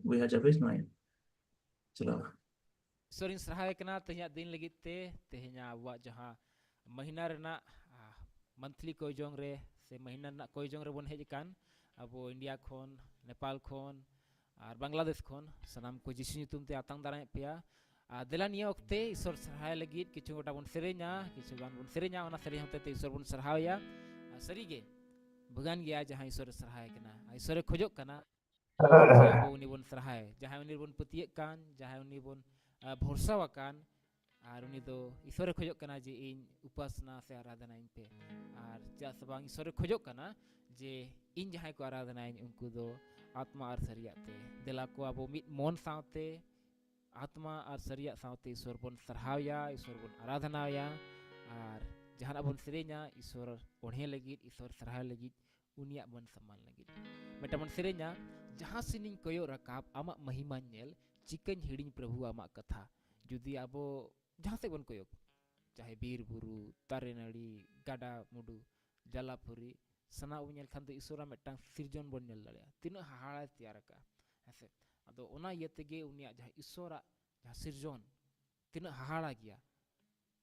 Buya Jabis main. Chalo. Sorin serahay kena tehnya din lagi tehnya awak jaha mahina rena monthly koijong re se mahina na koijong re bon hejikan abo India khon Nepal khon ar Bangladesh khon sanam ko jisu nyutum te atang darang pia dela niya okte isor serahay lagi kichu gota bon serenya kichu gan bon serenya ona seri hote te isor bon serahay ya sarige bukan gya jaha isor serahay kena isor khojok kana abo uni bon serahay jaha uni bon petiek kan jaha uni bon भरोसा वाकान are उनी दो ईश्वर खोजोग कना जे इन उपासना से आराधना इन पे are जा Sabang ईश्वर खोजोग कना जे इन जहां को आराधना इन उनको दो आत्मा आर सरियाते दिला को अब मिट मन सावते आत्मा आर सरिया सावते ईश्वर बन सरहावया ईश्वर बन आराधनाया आर जहां बन सेरेnya ईश्वर ओढ़े लगी ईश्वर सरहाव लगी उनिया बन सम्मान लगी मेटा बन सेरेnya जहां सिनिंग कोयो रकाब आमा महिमा नेल चिकन हिडिंग प्रभु आमा कथा जुदी आबो जहां से बन कोयोग चाहे बीर बुरु तारे नड़ी गाडा मुडु जलापुरी सना उन्यल खान तो ईश्वरा मेटांग सिरजन बन नेल दाड़िया तिना हाहाड़ा तैयार का ऐसे अदो ओना येतेगे उनिया जहां ईश्वरा जहां सिरजन तिना हाहाड़ा गया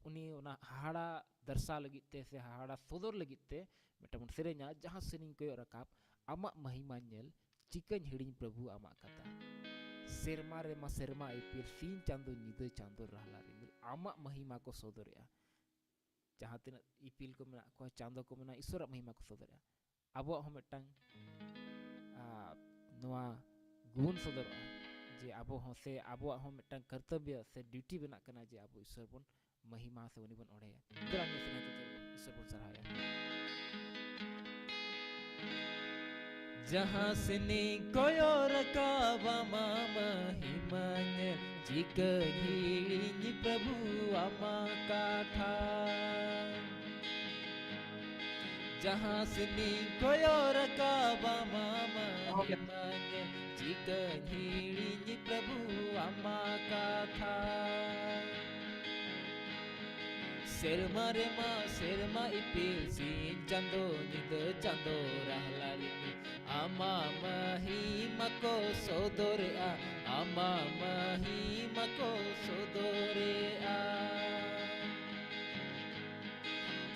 उनी ओना हाहाड़ा दर्शा लगिते से हाहाड़ा सोदर लगिते मेटाबन सेरेnya जहां सेनिंग कोयोग रकाब आमा महिमा नेल चिकन हिडिंग प्रभु आमा कथा सेरमा रेमा सेरमा इपिल सीन चांदो निदे चांदो रहला रिमिल आमा महिमा को सोदरिया जहां तिना इपिल को मेना को चांदो को मेना ईश्वर महिमा को सोदरिया आबो हम मिटटांग नोआ गुण सोदरआ जे आबो हो से आबो हम मिटटांग कर्तव्य से ड्यूटी बना कना जे आबो ईश्वर बन महिमा से उनी बन ओढ़ेया तोरा ने सेना के ईश्वर बन सराहया जहां से नी कोयो रकावा मामा हिमान्य चिक घिड़ी प्रभु आमा काठा जहां से नी कोयो रकावा मामा हिमान्य चिक घिड़ी प्रभु आमा काठा सेरमा रे मा सेरमा इपिल सीन चंदो निद चंदो रहला रिमी आमा महिमा को सोदोरे आमा महिमा को सोदोरे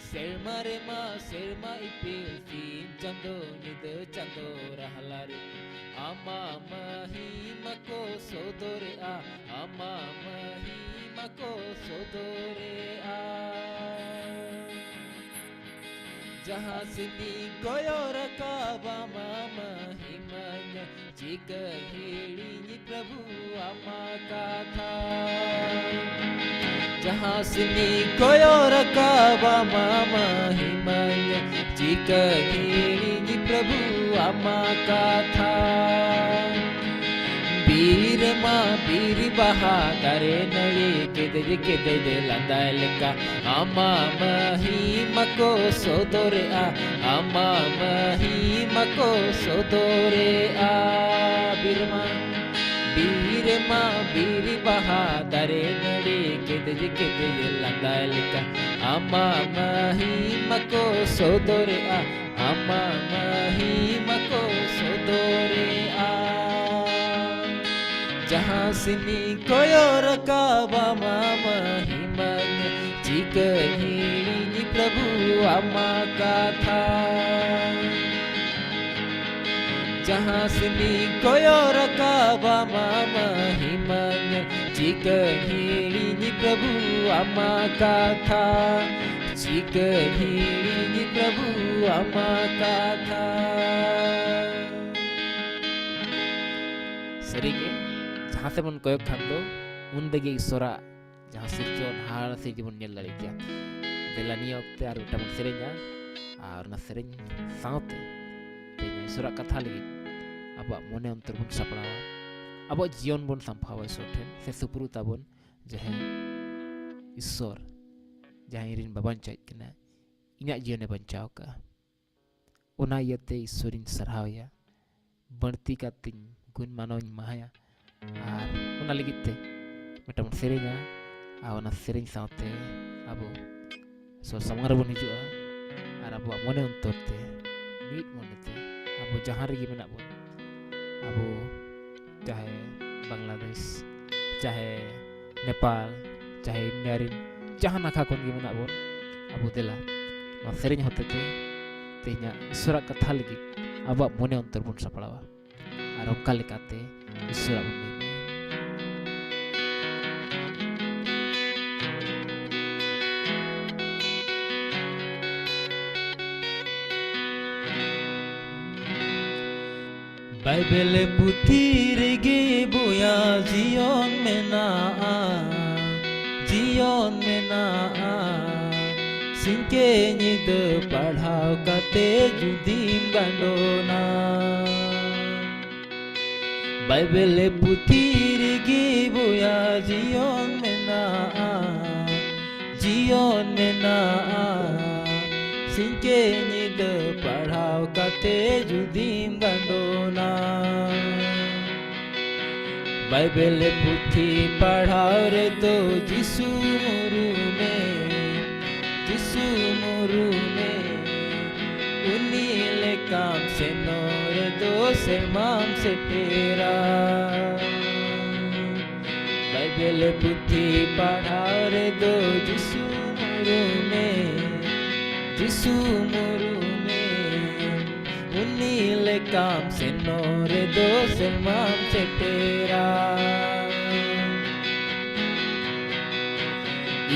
सेरमा रे मा सेरमा इपिल सीन चंदो निद चंदो रहला रिमी आमा महिमा को सोदोरे आमा महिमा को सोदोरे जहां सिनी कोयो रकाबा मामा हिमान्य चिक घिड़ी प्रभु आमा काथा जहां सिनी कोयो रकाबा मामा हिमान्य चिक घिड़ी प्रभु आमा काथा बीर माँ बीर बहा करे नली के दे लंदाल का आमा महिमा को सोदोरे आमा महिमा को सोदोरे बीर माँ बीर बहा करे नली के दे लंदाल का आमा महिमा को सोदोरे आमा महिमा को सोदोरे जहां सिनी कोयो रकाबा मामा हिमान्य चिक घिड़ी प्रभु आमा काथा जहां सिनी कोयो रकाबा मामा हिमान्य चिक घिड़ी प्रभु आमा काथा चिक घिड़ी प्रभु आमा काथा सरीगे जहां से मन कोयोग खान दो उन देगे ईश्वरा जहां सिरजन हाड़ से जीवन नेल दाड़े गया देला निया ओक्ते आर उटा मन सेरेnya आर ना सेरेñ सावते तेना ईश्वरा कथा लगी अब मने अंतर बन सपड़ावा अब जीवन बन संभावा ईश्वर ठेन से सुपुरु ताबन जहे ईश्वर जहां इरिन बाबान चाइत कना इना जीवन बंचाव का ओना यते ईश्वरिन सरहावया बंती कातिन गुण मानोñ माया आर ओना लगिते मेटाम सेरेnya ओना सेरेñ सावते आबो सो समार बन हिजुआ आर आबो मने अंतरते मीट मनते आबो जहां रेगी मेना बन आबो चाहे नेपाल चाहे इंडिया रिन जहाँ नाखा खन गे मेना बोन अबो देला सेरेñ होतेते तेहना ईश्वरा कथा लगी अब मने अंतर बन सापड़ावा और onka लेकाते ईश्वरा बन बाइबल पुथी रेगे बोया जियोन मेना सिंके निद पढ़ाव कते जुदीम गंडोना बाइबल पुथी रेगे बोया जियोन मेना सिंके निद पढ़ाव कते जुदीम गंडोना बाइबल पुथी पढ़ाव रे तो जिसु मुरु में उन्नी ले काम से नोर दो से माम से तेरा बाइबल पुथी पढ़ाव रे दो जिसु मुरु में उन्नी ले काम से नोर दो से माम से तेरा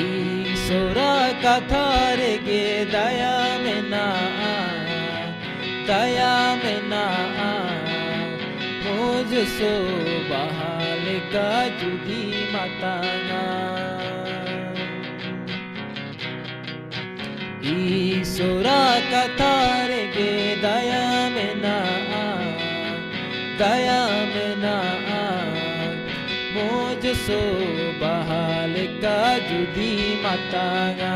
ईश्वरा कथा रे गे दया में ना मोज सो बहाल का जुदी माताना ईश्वरा कथा रे गे दया में ना मोज सो बहाल का जुदी मातागा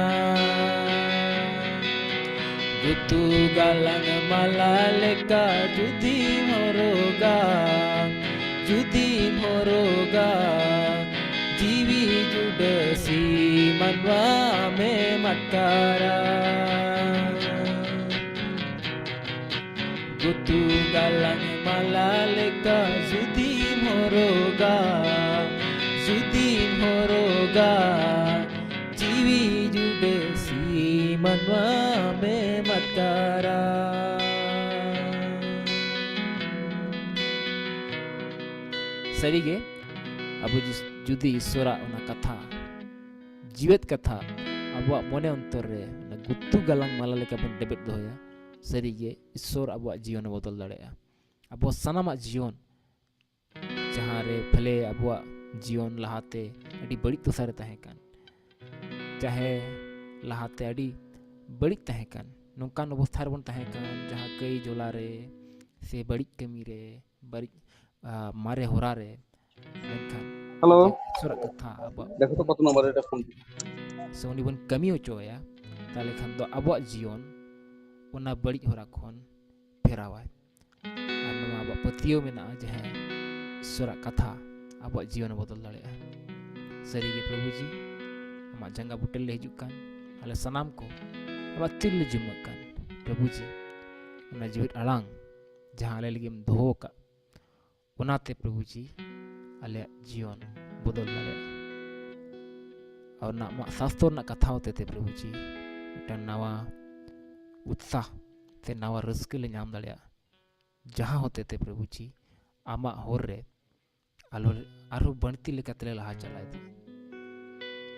गुतु गालंग मलाल का जुदी मोरोगा जीवी जुडसी मनवा में मटकारा गुतु गालंग मलाल का जुदी मोरोगा जीवी जुडसी मनवा में मटकारा सरीगे अब जुदी ईश्वरा उना कथा जीवित कथा अब मने अंतर रे गुत्तु गालांग माला लेका बन डेबिट दोया सरीगे ईश्वर अब जीवन बदल दाड़ेया अब सनामा जीवन जहाँ रे भले अब जीवन लहाते अड़ी बड़ी तुसारे तहेकान चाहे लहाते अड़ी बड़ी तहेकान नौकान अवस्था रे बन तहेकान जहाँ कई जोला रे से बड़ी कमी रे बड़ी मारे होरा रे मेनखान हेलो ईश्वर कथा अब देखो तो कत नंबर এটা ফোন सोनी बन कमी होचोया ताले खान दो अब जीवन उना बड़ी होरा खन फेरावाय और नवा अब पतियो में ना जहे ईश्वर कथा अब जीवन बदल दाड़ेया सरी के प्रभु जी हम जंगा बुटेल ले हिजुकान आले सनाम को अब तिल जुमकान प्रभु जी उना जीवित अलांग जहां आले लगिम दोहो का उनाते प्रभु जी आले जीवन बदल दाड़ेया और ना शास्त्र ना कथा होते थे प्रभु जी मिटन नवा उत्साह ते नवा रस्के ले नाम दाड़ेया जहां होते थे प्रभु जी आमा होर रे आरो बनती लेकाते लहा चलाय दी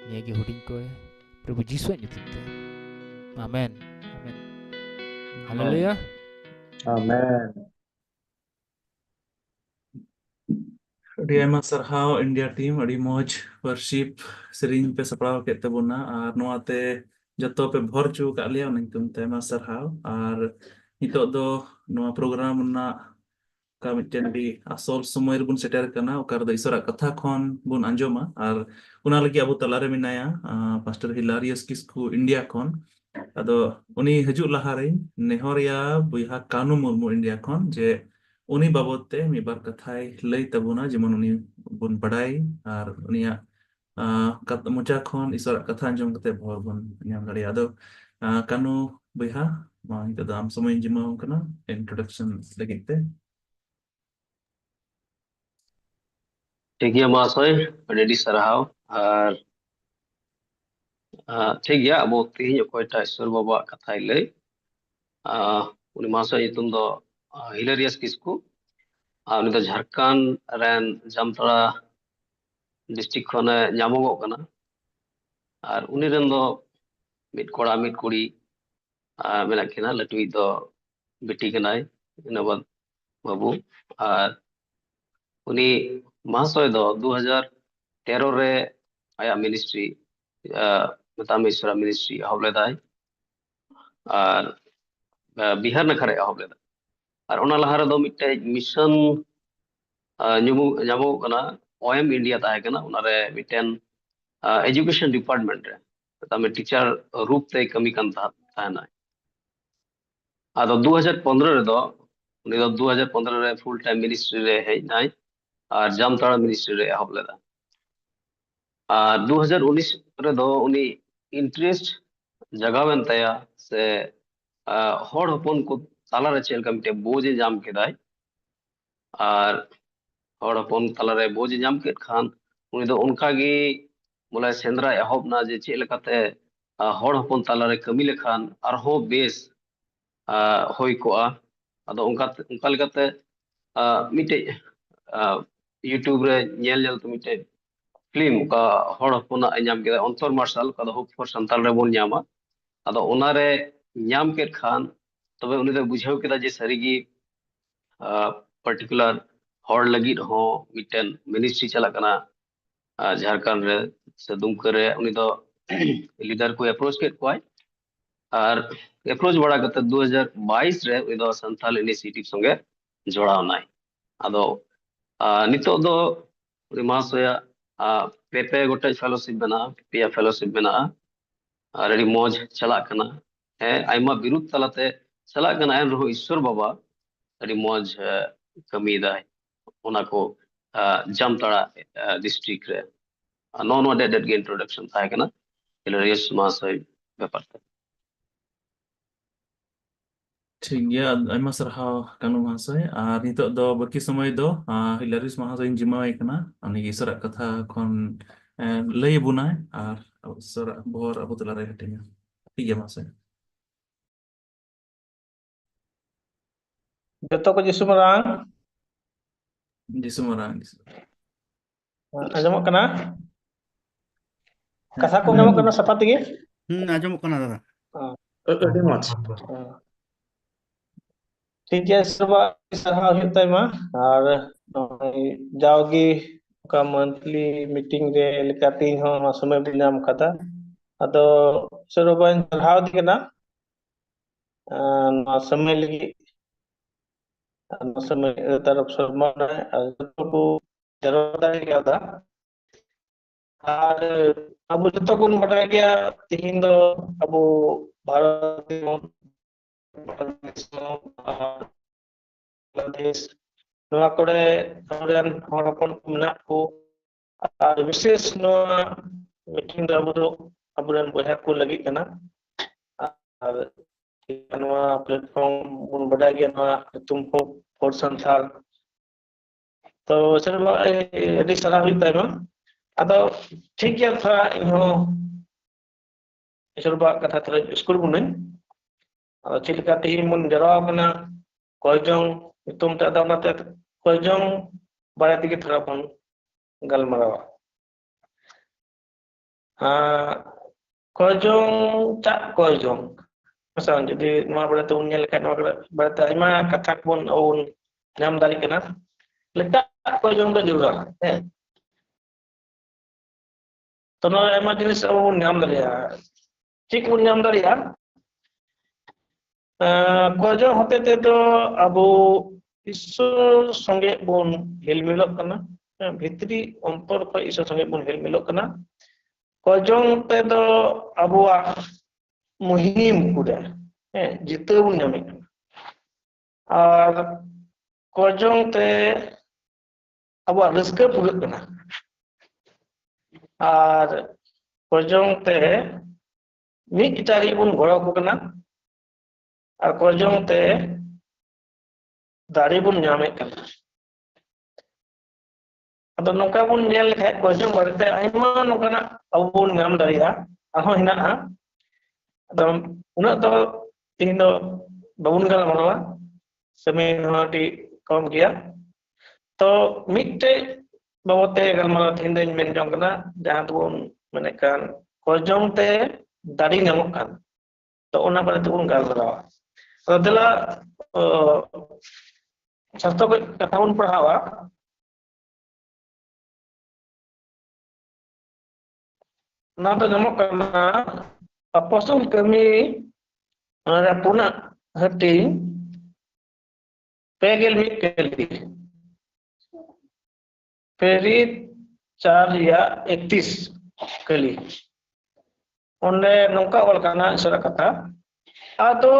नियागे हुडिंग को प्रभु जीसु nyutumte amen haleluya amen ᱟᱹᱰᱤ ᱟᱭᱢᱟ ᱥᱟᱨᱦᱟᱣ ᱤᱱᱰᱤᱭᱟ ᱴᱤᱢ ᱟᱹᱰᱤ ᱢᱚᱡᱽ ᱣᱟᱨᱥᱤᱯ ᱥᱮᱨᱮᱧ ᱯᱮ ᱥᱟᱯᱲᱟᱣ ᱠᱮᱫ ᱛᱟᱵᱚᱱᱟ ᱟᱨ ᱱᱚᱣᱟᱛᱮ ᱡᱚᱛᱚ ᱯᱮ ᱵᱷᱚᱨ ᱦᱚᱪᱚ ᱟᱠᱟᱫ ᱞᱮᱭᱟ ᱚᱱᱟ ᱧᱩᱛᱩᱢ ᱛᱮ ᱟᱭᱢᱟ ᱥᱟᱨᱦᱟᱣ ᱟᱨ ᱱᱤᱛᱚᱜ ᱫᱚ ᱱᱚᱣᱟ ᱯᱨᱳᱜᱨᱟᱢ ᱨᱮᱱᱟᱜ का मिट्टन अड़ी आसल समय बुन सेटर करना ओकर द ईश्वरा कथा खन बुन अंजोमा और उना लगी अबो तलारे मिनाया पास्टर हिलारियस किस्कू इंडिया खन अदो उनी हजू लहारे नेहरिया बुहा कानू मुर्मू इंडिया खन जे उनी बाबते मी बार कथाय लई तबुना जेमन उनी बुन बड़ाई और उनिया मोचा खन ईश्वरा कथा अंजोम कते भर बुन नाम दाड़ी अदो कानू बुहा मा हित दाम समय जिमा कना इंट्रोडक्शन लगिते ठीक है महाशय अड़ी साराव और ठीक है अब तीन अकोयटा ईश्वर बाबा कथाय लय उनी महाशय नितुम दो हिलेरियस किस्कू उनी दो झारखंड रेन जामताड़ा डिस्ट्रिक्ट खने नामोगो कना और उनी रेन दो मिट कोड़ा मिट कुड़ी मेना किना लटुई दो बिटी कनाय इना बाद बाबू और उनी महाशय दो 2013 रे आया मिनिस्ट्री मतामेश्वरा मिनिस्ट्री एहब लेदाय और बिहार नखरे एहब लेदा और ओना लहा रेदो मिटे मिशन ᱧᱟᱢᱚᱜ ᱠᱟᱱᱟ OM इंडिया ताहे कना उनारे मिटेन एजुकेशन डिपार्टमेंट रे तमे टीचर रूप ते कमी कन ताना आदो 2015 रे दो उनी दो 2015 रे फुल टाइम मिनिस्ट्री रे हेज नाय और जामताड़ा मिनिस्ट्री रे एहब लेदा और 2019 रे दो उनी इंटरेस्ट जगावेन तया से हर हपन को ताला रे चेल का मिटे बोझे जाम केदाय और हर हपन ताला रे बोझे जाम केद खान उनी दो उनका गी बोले सेंद्रा एहब ना जे चेल लकाते हर हपन ताला रे कमी लेखान आरहो बेस होय कोआ अदो उनका लेकाते मिटे यूट्यूब रे नेल नेल तो मिटे फिल्म का हर हपना नाम केदा अंतर मार्शल का होप फॉर संताल रे बोन न्यामा अदो ओनारे ᱧᱟᱢ केद खान तबे उनी दो बुझाव केदा जे सरीगी पर्टिकुलर हर लगित हो मिटेन मिनिस्ट्री चला कना झारखंड रे से दुमका रे उनी दो लीडर को अप्रोच केद कोय और अप्रोच बड़ा करते 2022 रे उनी दो संथाल इनिशिएटिव संगे जोड़ाव नाय अदो नितो दो उनी महाशया पेपे गोटे फेलोशिप बना पिया फेलोशिप बना और अड़ी मौज चला कना है आयमा विरुद्ध तलाते चला कना एन रहो ईश्वर बाबा अड़ी मौज कमी दाय ओना को जामताड़ा डिस्ट्रिक्ट रे नो डेट गे इंट्रोडक्शन थाय कना हिलेरियस महाशय व्यापार ठीक गया आयमा सरहाव कानू महाशय और नितो दो बाकी समय दो हिलारिस महाशय जिम्मावाई कना उनी इसरा कथा खन लय बुनाय और सर बोर अबो तला रे हटिंगा ठीक गया महाशय जतो को जिसु मरांग जिसु मरांग आजमक कना कथा को नामक कना सफा तेगे आजमक कना दादा अडी मच ठीक है सबा सरहा हुई तयमा और जाओगी का मंथली मीटिंग रे लेका तीन हो समय भी नाम कदा अदो सरबान सरहाव दिगना समय लगी समय तरफ सरमान को जरूरत है क्या और अब जतो को बड़ा गया तीन दो अब भारत बांग्लादेश नवा कोड़े हमरन हरपन मेना को और विशेष नवा मीटिंग अबरन बहा को लगी कना और नवा प्लेटफॉर्म बुन बड़ा गया नवा तुमको फॉर संसार तो सर एडी सलाह हुई तय अदो ठीक गया था इहो इसरबा कथा थरा स्कूल बुन चिलका तेहिन मन जराव कना कोयजोंग तुम ता दामते कोयजोंग बारे के थरा बन गलमरावा कोयजोंग चा कोयजोंग मसा जदि नवा बड़े तो उन्या लेका नवा बड़े आयमा कथा बन ओन नाम दारी कना लेका कोयजोंग दो जुरा है तो नवा आयमा जिनिस ओन नाम दारिया ठीक उन नाम दारिया कोयजोंग होते ते तो अब ईश्वर संगे बन हिलमिलक कना भित्री अंतर को ईश्वर संगे बन हिलमिलक कना कोयजोंग ते तो अबुआ मुहिम कुडा जिते बन नामे और कोयजोंग ते अबुआ रस्के पुगत कना और कोयजोंग ते मिक इटारी बन गड़ो को कना और कोयजोंग ते दारी बन नामे कना ᱟᱫᱚ ᱱᱚᱝᱠᱟ ᱵᱚᱱ ᱧᱮᱞ ᱞᱮᱠᱷᱟᱡ ᱠᱚᱭᱡᱚᱝ ᱵᱟᱨᱮᱛᱮ ᱟᱭᱢᱟ ᱱᱚᱝᱠᱟᱱᱟᱜ ᱟᱵᱚ ᱵᱚᱱ ᱧᱟᱢ ᱫᱟᱲᱮᱭᱟᱜᱼᱟ ᱟᱨᱦᱚᱸ ᱦᱮᱱᱟᱜᱼᱟ ᱟᱫᱚ ᱩᱱᱟᱹᱜ ᱫᱚ ᱛᱮᱦᱮᱧ ᱫᱚ ᱵᱟᱵᱚᱱ ᱜᱟᱞᱢᱟᱨᱟᱣᱟ ᱥᱚᱢᱚᱭ ᱦᱚᱸ ᱟᱹᱰᱤ ᱠᱚᱢ ᱜᱮᱭᱟ ᱛᱚ ᱢᱤᱫᱴᱮᱡ ᱵᱟᱵᱚᱫ ᱛᱮ ᱜᱟᱞᱢᱟᱨᱟᱣ ᱛᱮᱦᱮᱧ ᱫᱚᱧ ᱢᱮᱱ ᱡᱚᱝ ᱠᱟᱱᱟ ᱡᱟᱦᱟᱸ ᱫᱚᱵᱚᱱ ᱢᱮᱱᱮᱫ ᱠᱟᱱ ᱠᱚᱭᱡᱚᱝ ᱛᱮ ᱫᱟᱲᱮ ᱧᱟᱢᱚᱜ ᱠᱟᱱ ᱛᱚ ᱚᱱᱟ ᱵᱟᱨᱮ ᱛᱮᱵᱚᱱ ᱜᱟᱞᱢᱟᱨᱟᱣᱟ ᱟᱫᱚ ᱫᱮᱞᱟ ᱥᱟᱥᱛᱚ ᱠᱟᱛᱷᱟ ᱵᱚᱱ ᱯᱟᱲᱦᱟᱣᱟ ᱚᱱᱟ ᱫᱚ ᱧᱟᱢᱚᱜ ᱠᱟᱱᱟ ᱟᱯᱚᱥᱛᱚᱞ ᱠᱟᱹᱢᱤ ᱚᱱᱟ ᱯᱩᱱᱟᱜ ᱦᱟᱹᱴᱤᱧ 51 ᱠᱟᱹᱞᱤ ᱯᱮᱨᱤᱛ 4 ᱨᱮᱭᱟᱜ 31 ᱠᱟᱹᱞᱤ onde nongka ol kana isara kata ado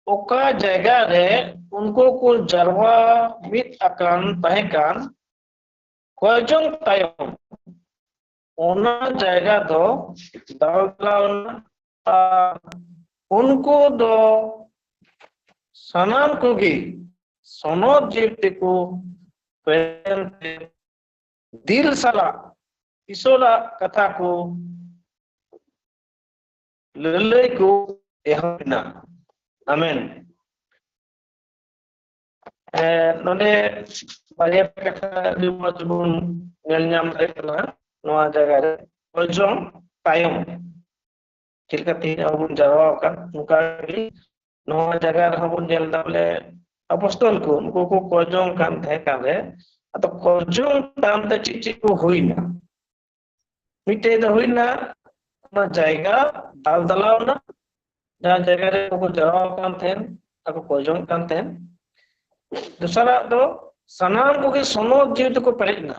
oka jaga re unko ko jarwa mit akan tahekan kojong tayom ona jaga do dalgaon unko do sanam kogi sonod jiptiku pente dil sala isola kataku lelaiku ehona amen nonde bariya kata lima tubun ngel nyam rekna noa jaga re kojong tayom chilka ti abun jawa kan muka gi noa jaga re abun jel dable apostol ko unko ko kojong kan the kan re ato kojong tam te chichi ko huina mite da huina na jaga dal dalao na jahan jaga re ko jawa kan then ako kojong kan then dusara do sanam ko ge sono jit ko perena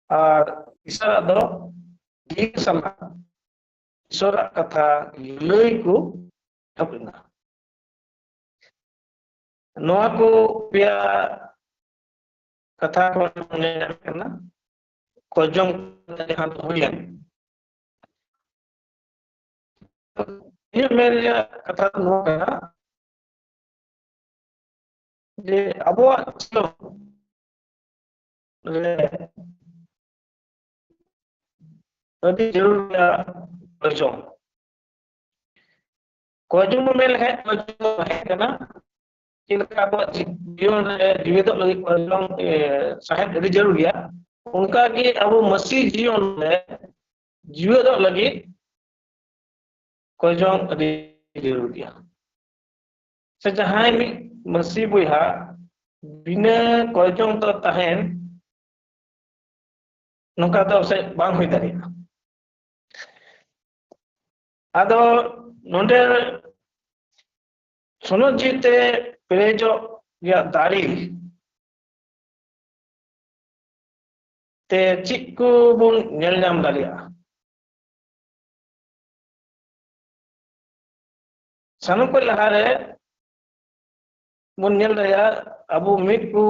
ar isara do di sama isora katha lei ko hapna noa ko pia katha ko ne kana kojong jahan huyan ये मेरे कथा नोआ kana J abuat chilo le adi jarur ya kojong mel hai kojong hai kana chilka abuat jion jiwit lagi kojong sahib adi jarur ya unka ki abu masih jion le jiwit lagi kojong adi jarur ya sejahai masih buha bina kojong to tahen nongka do se bang hui dari ado nonde sono jite perejo ya dari te cikku bun nyel nyam daria sanukul lahare bun nyel daria abu mitku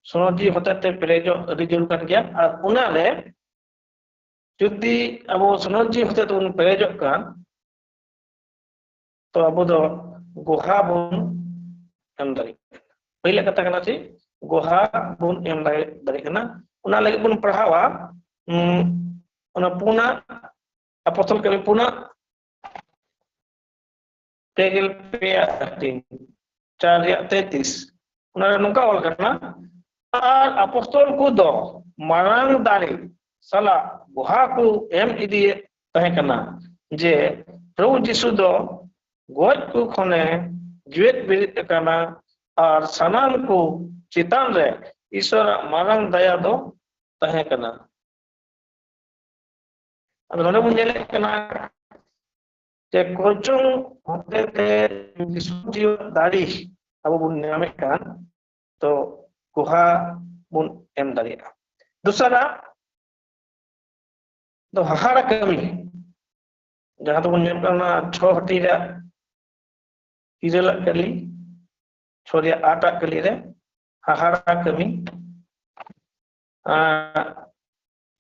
sonoji hotate perejo adi jarur kan gya ar una le judi abu sonoji hotate bun perejo kan to abu do goha bun em dari pahila kata kana si goha bun em dari kana una lagi bun perhawa una puna apostol kami puna tegel pea ting 4:33 una nungka ol kana ar apostol ku do marang dari sala goha ku em idi tahe kana je Prabhu Jisu do goj ku khone jiwet birit kana ar sanam ku chitan re Ishwara marang daya do tahe kana ado nonde bun nyele kana je kojong hote te Jisu dari abu bun nyame kan to goha bun em daria dusara do hahara kami jahan to bun nyam kana 6 hati ra 3 kali 6 ria 8 kali re hahara kami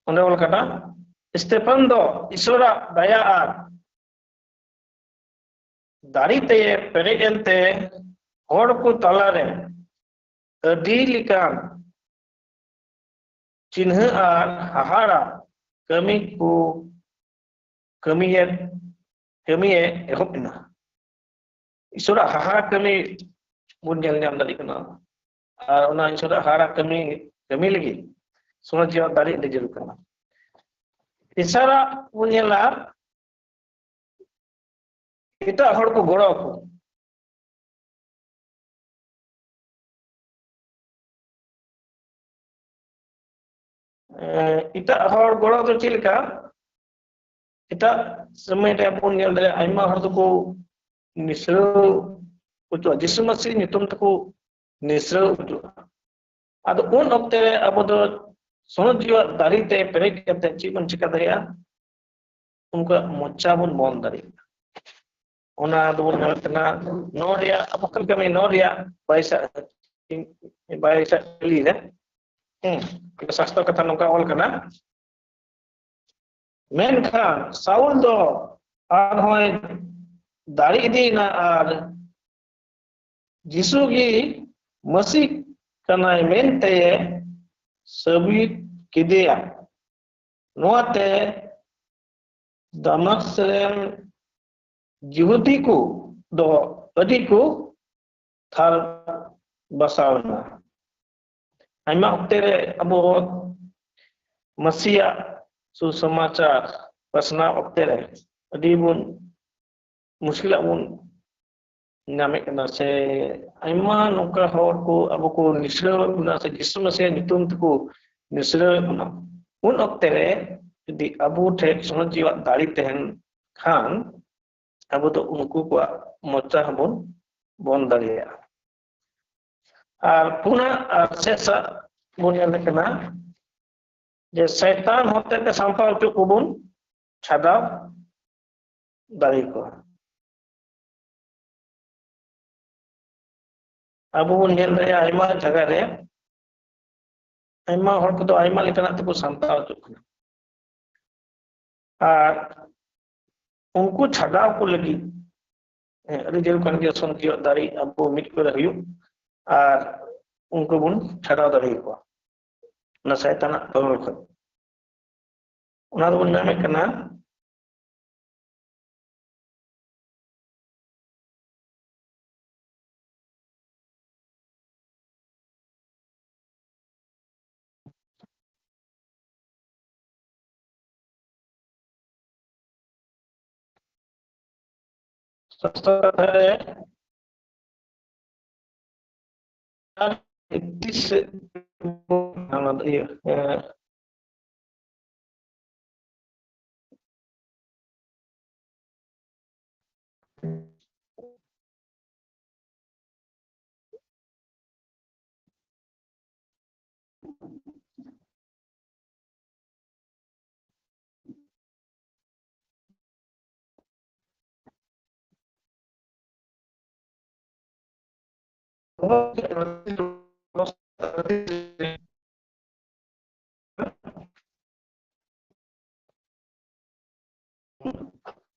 onde ol kata Stephen do isora daya ar dari te pere ente hor ku talare ᱟᱹᱰᱤ ᱞᱮᱠᱟᱱ चिन्ह are हाहाड़ा कमी को कमिए एहब एना ईश्वरा हाहाड़ा कमी बुन nail नाम दाड़ी कना आर ओना ईश्वरा हाहाड़ा कमी लगी समाज जीवन दाड़ी अड़ी जरूर कना इशारा बुन नेला एटा हड़ को गड़ो को इटा हड़ गड़ो तो चिलका इटा समय रे बुन नेल दे आइमा हड़ तो को निसरो उचो जिसु मसीह नितुम तको निसरो उचो आदो उन वक्ते रे अब दो सोनत जीवा दाड़ी ते पेरे करते ची बन चिका दया उनका मोचा बुन बोन दाड़ी ओना दो बुन नतना नोरिया अब कल कमी नोरिया पैसा ली रे शास्त्र कथा नौका ऑल करना मेनखान साउल दो आर होय दाड़ी इदी ना आर जिसु की मसीह कनाय मेनते सभी किदिया नोते दमस्रेन यहूदी को दो अडी को थार बसावना आइमा उक्ते रे अबो मसीहा सुसमाचार पसना उक्ते रे अडी बुन मुश्किल बुन नामे कना से आइमा नौका हर को अब को निश्चय ना से जिसु मसीह नितुम को निश्चय ना उन वक्ते रे यदि अबो ठे सोन जीवा दाड़ी तहन खान अब तो उनको को मोचा हबन बोन दाड़िया आर पुना आर सेसा बुनिया कना जे शैतान होते ते संपाल तो कुबुन छादा दाड़ी को अब बुन नेल रे आइमा जगह रे आइमा हर को तो आइमा लेकना तो संपाल तो आर उनको छाड़ाव को लगी अरे जेल कन के सोन की दाड़ी अब मिट को रहियो आर उनको बुन छाड़ाव दाड़ी को ना शैतान तोल को उना बुन नामे कना शास्त्र है 31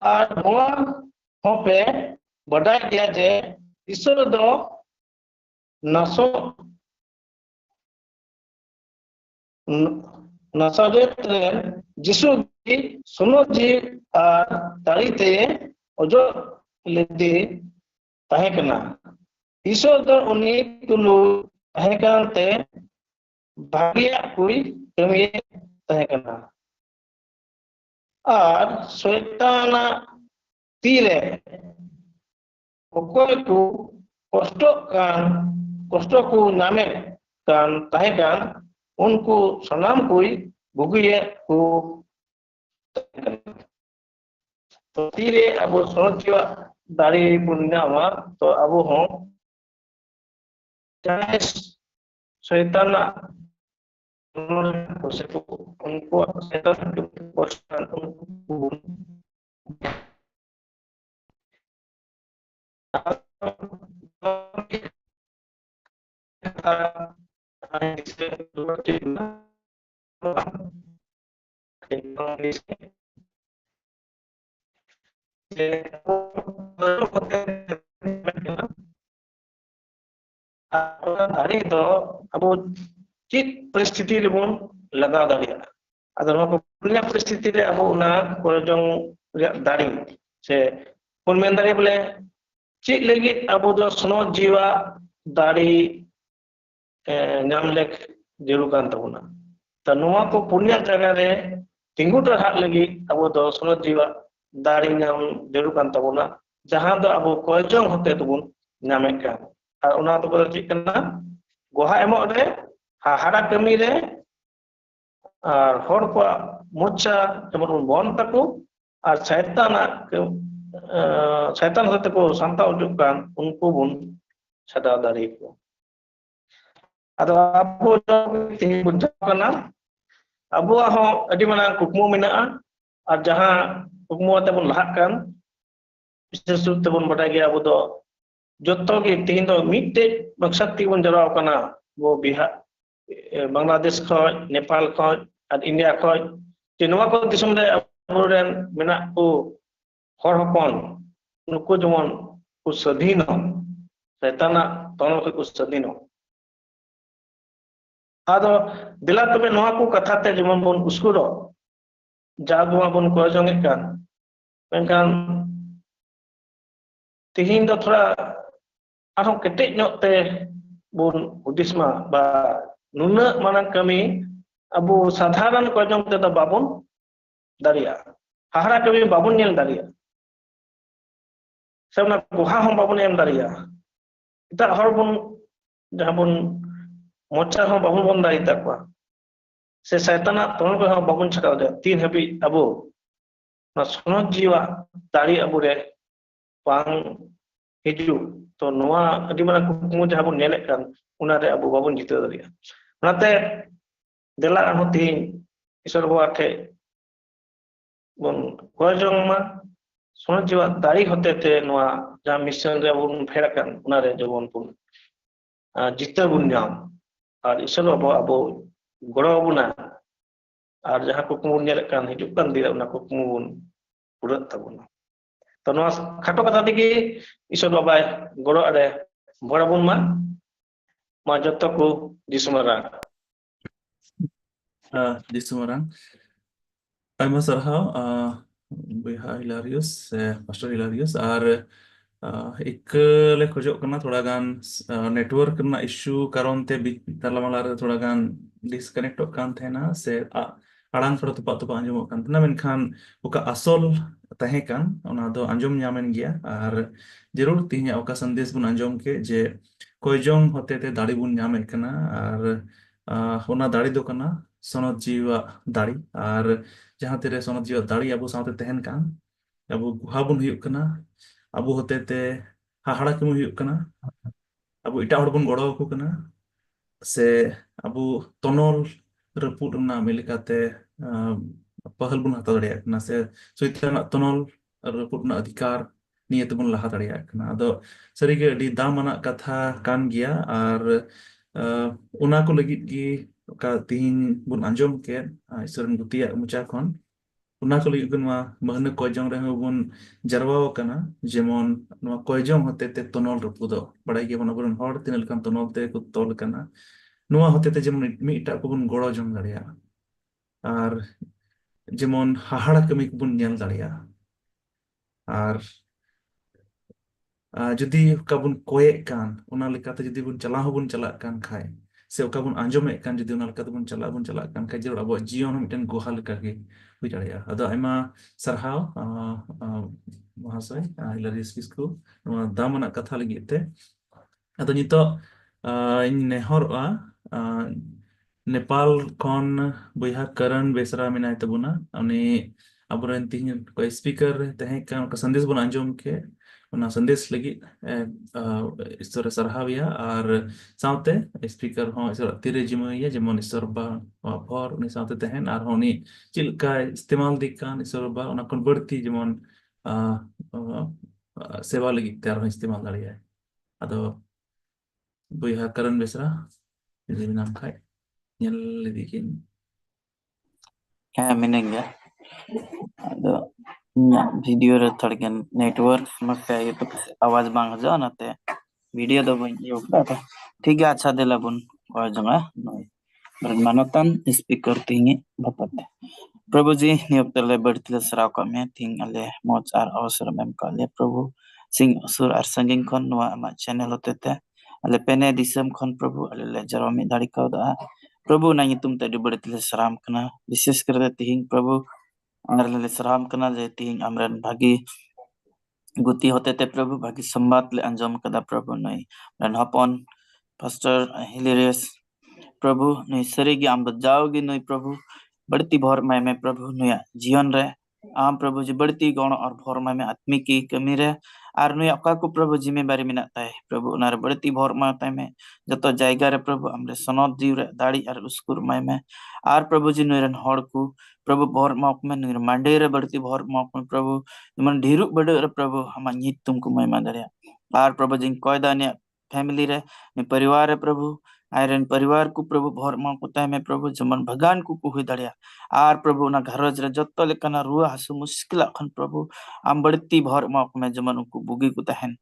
और नोआ होपे बडाय दिया जे ईश्वर दो नसो नसारेत रे जिसु की सुनो जी आर दाड़ीते ओजो लेदे ताहे कना ईश्वर दो उनी तुलु ताहे कांते भागिया कोई कमी ताहे कना और शैताना तीरे ओकोय को कष्ट को नामे कान ताहे कान उनको सलाम कोई भुगिए को तो तीरे अब सोचिवा दाड़ी पुण्यावा तो अब हो चाहे शैतान उनको शैतान के पश्चात उनको ᱚᱱᱟ ᱫᱟᱲᱮ ᱫᱚ ᱟᱵᱚ ᱪᱮᱫ ᱯᱚᱨᱤᱥᱛᱷᱤᱛᱤ ᱨᱮᱵᱚᱱ ᱞᱟᱜᱟᱣ ᱫᱟᱲᱮᱭᱟᱜᱼᱟ ᱟᱫᱚ ᱱᱚᱣᱟ ᱠᱚ ᱯᱩᱱᱭᱟ ᱯᱚᱨᱤᱥᱛᱷᱤᱛᱤ ᱨᱮ ᱟᱵᱚ ᱚᱱᱟ ᱠᱚᱭᱡᱚᱝ ᱨᱮᱭᱟᱜ ᱫᱟᱲᱮ ᱥᱮ ᱵᱚᱱ ᱢᱮᱱ ᱫᱟᱲᱮᱭᱟᱜᱼᱟ ᱵᱚᱞᱮ ᱪᱮᱫ ᱞᱟᱹᱜᱤᱫ ᱟᱵᱚ ᱫᱚ ᱥᱚᱱᱚᱛ ᱡᱤᱣᱟᱜ ᱫᱟᱲᱮ ᱧᱟᱢ ᱞᱮᱠ ᱡᱟᱹᱨᱩᱲ ᱠᱟᱱ ᱛᱟᱵᱚᱱᱟ ᱛᱚ ᱱᱚᱣᱟ ᱠᱚ ᱯᱩᱱᱭᱟ ᱡᱟᱭᱜᱟ ᱨᱮ ᱛᱤᱸᱜᱩ ᱴᱟᱨᱦᱟᱜ ᱞᱟᱹᱜᱤᱫ ᱟᱵᱚ ᱫᱚ ᱥᱚᱱᱚᱛ ᱡᱤᱣᱟᱜ ᱫᱟᱲᱮ ᱧᱟᱢ ᱡᱟᱹᱨᱩᱲ ᱠᱟᱱ ᱛᱟᱵᱚᱱᱟ ᱡᱟᱦᱟᱸ ᱫᱚ ᱟᱵᱚ ᱠᱚᱭᱡᱚᱝ ᱦᱚᱛᱮ ᱛᱮᱵᱚᱱ ᱧᱟᱢᱮᱫ ᱠᱟᱱ ᱟᱨ ᱚᱱᱟ ᱫᱚ ᱪᱮᱫ ᱠᱟᱱᱟ ᱜᱚᱦᱟ ᱮᱢᱚᱜ ᱨᱮ ᱦᱟᱦᱟᱲᱟ ᱠᱟᱹᱢᱤ ᱨᱮ আর হর কোয়াক মোচা যেমন বন তাকো আর শয়তান হতে কো সান্তা উজুক কান উনকু বুন সাদা দাড়ি কো আদো আবো তিন বুঝা কানা আবো হ আদি মানা কুকমু মেনা'a আর যাহা কুকমু তে বন লাহাক কান বিশেষ রূপ তে বন বাডাই গে আবো দো যত গে তিন দো মিটে মকসদ তি বন জরাও কানা वो बिहार बांग्लादेश खoj नेपाल खoj আর ইন্ডিয়া খoj যে নওয়া কো দিশম রে আবরেন মেনা কো হর হপন নুকু যেমন কো স্বাধীন শয়তানা তনল কো স্বাধীন আদো দিলা তবে নওয়া কো কথাতে যেমন বন উস্কুরো জাগোয়া বন কো জঙ্গে কান মেনকান তিহিন দো থোড়া আরো কেটে ñokতে bun udisma ba nuna manang kami abu sadharan kojong teda babun daria hahara kami babun nyel daria sabna guha hom babun em daria kita hor bun jahan bun mocha hom babun bon dari takwa se saitana ton ko hom babun chakau de tin habi abu na sonot jiwa dari abu re pang hiju to noa adi mana kumu jahan bun nyelek kan unare abu babun jita daria onate dela anu tin isor bua ke bon kojong ma sonot jiwa dari hote te noa jam mission re bun pherakan unare jebon pun jita bun nyam ar isor bua abu goro buna ar jahan kumu nyelek kan hidup kan dira una kumu bun purat tabuna to noa khato kata tegi isor babai goro ade bora bun ma joto ko dismara di Semarang ayma sarhau Bihar Hilarius Pastor Hilarius আর एक ले खोजो करना थोड़ा गान network करना issue कारण ते ताला माला रे थोड़ा गान डिस्कनेक्ट कान थे ना से आड़ांग थोड़ा तुपा अंजमो कान थे ना मेनखान ओका असोल तहे कान ओना दो अंजम ᱧᱟᱢᱮᱱ ᱜᱮᱭᱟ ᱟᱨ ᱡᱟᱹᱨᱩᱲ ᱛᱤᱦᱤᱧ ᱚᱠᱟ ᱥᱟᱸᱫᱮᱥ ᱵᱚᱱ ᱟᱸᱡᱚᱢ ᱠᱮ ᱡᱮ ᱠᱚᱭᱡᱚᱝ ᱦᱚᱛᱮᱛᱮ ᱫᱟᱲᱮ ᱵᱚᱱ ᱧᱟᱢᱮᱫ ᱠᱟᱱᱟ ᱟᱨ ᱚᱱᱟ ᱫᱟᱲᱮ ᱫᱚ ᱠᱟᱱᱟ ᱥᱚᱱᱚᱛ ᱡᱤᱣᱟᱜ ᱫᱟᱲᱮ ᱟᱨ ᱡᱟᱦᱟᱸ ᱛᱤᱨᱮ ᱥᱚᱱᱚᱛ ᱡᱤᱣᱟᱜ ᱫᱟᱲᱮ ᱟᱵᱚ ᱥᱟᱶᱛᱮ ᱛᱟᱦᱮᱱ ᱠᱟᱱ ᱟᱵᱚ ᱜᱩᱦᱟ ᱵᱚᱱ ᱦᱩᱭᱩᱜ ᱠᱟᱱᱟ ᱟᱵᱚ ᱦᱚᱛᱮᱛᱮ hahara kamu huyuk kana abu ita hor bun goro aku kana se abu tonol reput na milikate pahal bun hata daria kana se soita na tonol reput na adhikar niya te bun laha daria kana ado sarige di damana katha kan gya ar una ko lagit gi ka tin bun anjom ke isoran gutia mucha kon una ko lagit gun ma mahna kojong re bun jarwao kana jemon no kojong hote te tonol rupudo badai ge bona burun hor tinal kan tonol te ko tol kana noa hote te jemon mita ko bun goro jong daria ar jemon hahara kami ko bun nyal daria ar যদি কাবুন কয়েক কান ওনা লেকাতে যদি বুন চালা হবুন চালাক কান খায় সে ওকা বুন আঞ্জমেক কান যদি ওনা লেকাতে বুন চালাক কান খায় যে আবো জীবন মিটেন গোহা লেকা গে হুই দাᱲিয়া আদᱚ আইমা সারহাও মহাশয় হিলারিয়াস কিসকু নোয়া দামানাᱜ ᱠᱟᱛᱷᱟ ᱞᱟᱹᱜᱤᱫ ᱛᱮ ᱟᱫᱚ ᱱᱤᱛᱚᱜ ᱤᱧ ᱱᱮᱦᱚᱨᱚᱜᱼᱟ ᱱᱮᱯᱟᱞ ᱠᱷᱚᱱ ᱵᱚᱭᱦᱟ ᱠᱟᱨᱚᱱ ᱵᱮᱥᱨᱟ ᱢᱮᱱᱟᱭ ᱛᱟᱵᱚᱱᱟ ᱩᱱᱤ ᱟᱵᱚᱨᱮᱱ ᱛᱤᱦᱤᱧ ᱠᱚ ᱥᱯᱤᱠᱟᱨ ᱛᱟᱦᱮᱸ ᱠᱟᱱ ᱚᱱᱠᱟ ᱥᱟᱸᱫᱮᱥ ᱵᱚᱱ ᱟᱸᱡᱚᱢ ᱠᱮ ᱚᱱᱟ ᱥᱟᱸᱫᱮᱥ ᱞᱟᱹᱜᱤᱫ ᱤᱥᱛᱚᱨ ᱥᱟᱨᱦᱟᱣᱤᱭᱟ ᱟᱨ ᱥᱟᱶᱛᱮ ᱥᱯᱤᱠᱟর ᱦᱚᱸ ᱤᱥᱛᱚᱨ ᱛᱤᱨᱮ ᱡᱤᱢᱟᱹᱭᱟ ᱡᱮᱢᱚᱱ ᱤᱥᱛᱚᱨ ᱵᱟ ᱯᱷᱚᱨ ᱩᱱᱤ ᱥᱟᱶᱛᱮ ᱛᱟᱦᱮᱱ ᱟᱨ ᱦᱚᱸ ᱩᱱᱤ ᱪᱮᱫ ᱞᱮᱠᱟ ᱤᱥᱛᱮᱢᱟᱞ ᱫᱤᱠ ᱠᱟᱱ ᱤᱥᱛᱚᱨ ᱵᱟ ᱚᱱᱟ ᱠᱷᱚᱱ ᱵᱟᱹᱲᱛᱤ ᱡᱮᱢᱚᱱ ᱥᱮᱵᱟ ᱞᱟᱹᱜᱤᱫ ᱛᱮ ᱟᱨᱦᱚᱸ ᱤᱥᱛᱮᱢᱟᱞ ᱫᱟᱲᱮᱭᱟᱜᱼᱟᱭ ᱟᱫᱚ ᱵᱚᱭᱦᱟ ᱠᱟᱨᱚᱱ ᱵᱮᱥᱨᱟ ᱡᱩᱫᱤ ᱢᱮᱱᱟᱢ ᱠᱷᱟᱡ ᱧᱮᱞ ᱤᱫᱤ ᱠᱤᱱ ᱦᱮᱸ ᱢᱤᱱᱟᱹᱧ ᱜᱮᱭᱟ ᱟᱫᱚ ᱤᱧᱟᱹᱜ ᱵᱷᱤᱰᱤᱭᱳ ᱨᱮ ᱛᱷᱚᱲᱟ ᱜᱟᱱ ᱱᱮᱴᱣᱟᱨᱠ ᱥᱚᱢᱚᱥᱥᱟ ᱤᱭᱟᱹᱛᱮ ᱟᱣᱟᱡ ᱵᱟᱝ ᱦᱤᱡᱩᱜᱼᱟ ᱚᱱᱟᱛᱮ वीडियो दो बन यो था ठीक है अच्छा दिला बुन और जमा नोय मानतान स्पीकर तिंगी बपते प्रभु जी नियोक्तले बढ़तिले सराव का में थिंग अले मोच आर अवसर मेम का ले प्रभु सिंग असुर आर संगिंग खन नवा आमा चैनल होते थे अले पेने दिसम खन प्रभु अले ले जरोमी दाड़ी का दा प्रभु ना तुम ते बढ़तिले सराम कना विशेष कर तिंग प्रभु अंगर ले सराम कना जे तिंग अमरन भागी गुती होते थे प्रभु भागी संबाद ले अंजम कदा प्रभु नई रन हपन पास्टर हिलेरियस प्रभु नई सरीगी आम जाओगी नई प्रभु बढ़ती भोर में प्रभु नुया जीवन रे आम प्रभु जी बढ़ती गौण और भोर में आत्मिक की कमी रे आर नुया अका को प्रभु जिम्मेदारी में ताय प्रभु उनार बढ़ती भोर में जतो जायगा रे प्रभु हमरे सनद जीव रे दाड़ी आर उसकुर में आर प्रभु जी नुरन हड़ को प्रभु भोर मक में नुर मांडे रे बढ़ती भोर मक में प्रभु मन ढेरू बड़े रे प्रभु हम नित तुमको महिमा दरिया आर प्रभु जी कोयदा ने फैमिली रे ने परिवार रे प्रभु आयरन परिवार को प्रभु भोर मक उताय में प्रभु जमन भगवान को हुई दरिया आर प्रभु ना घरज रे जत्तो लेकना रुआ हसु मुश्किल खन प्रभु आम बढ़ती भोर मक में जमन उनको बुगी को तहन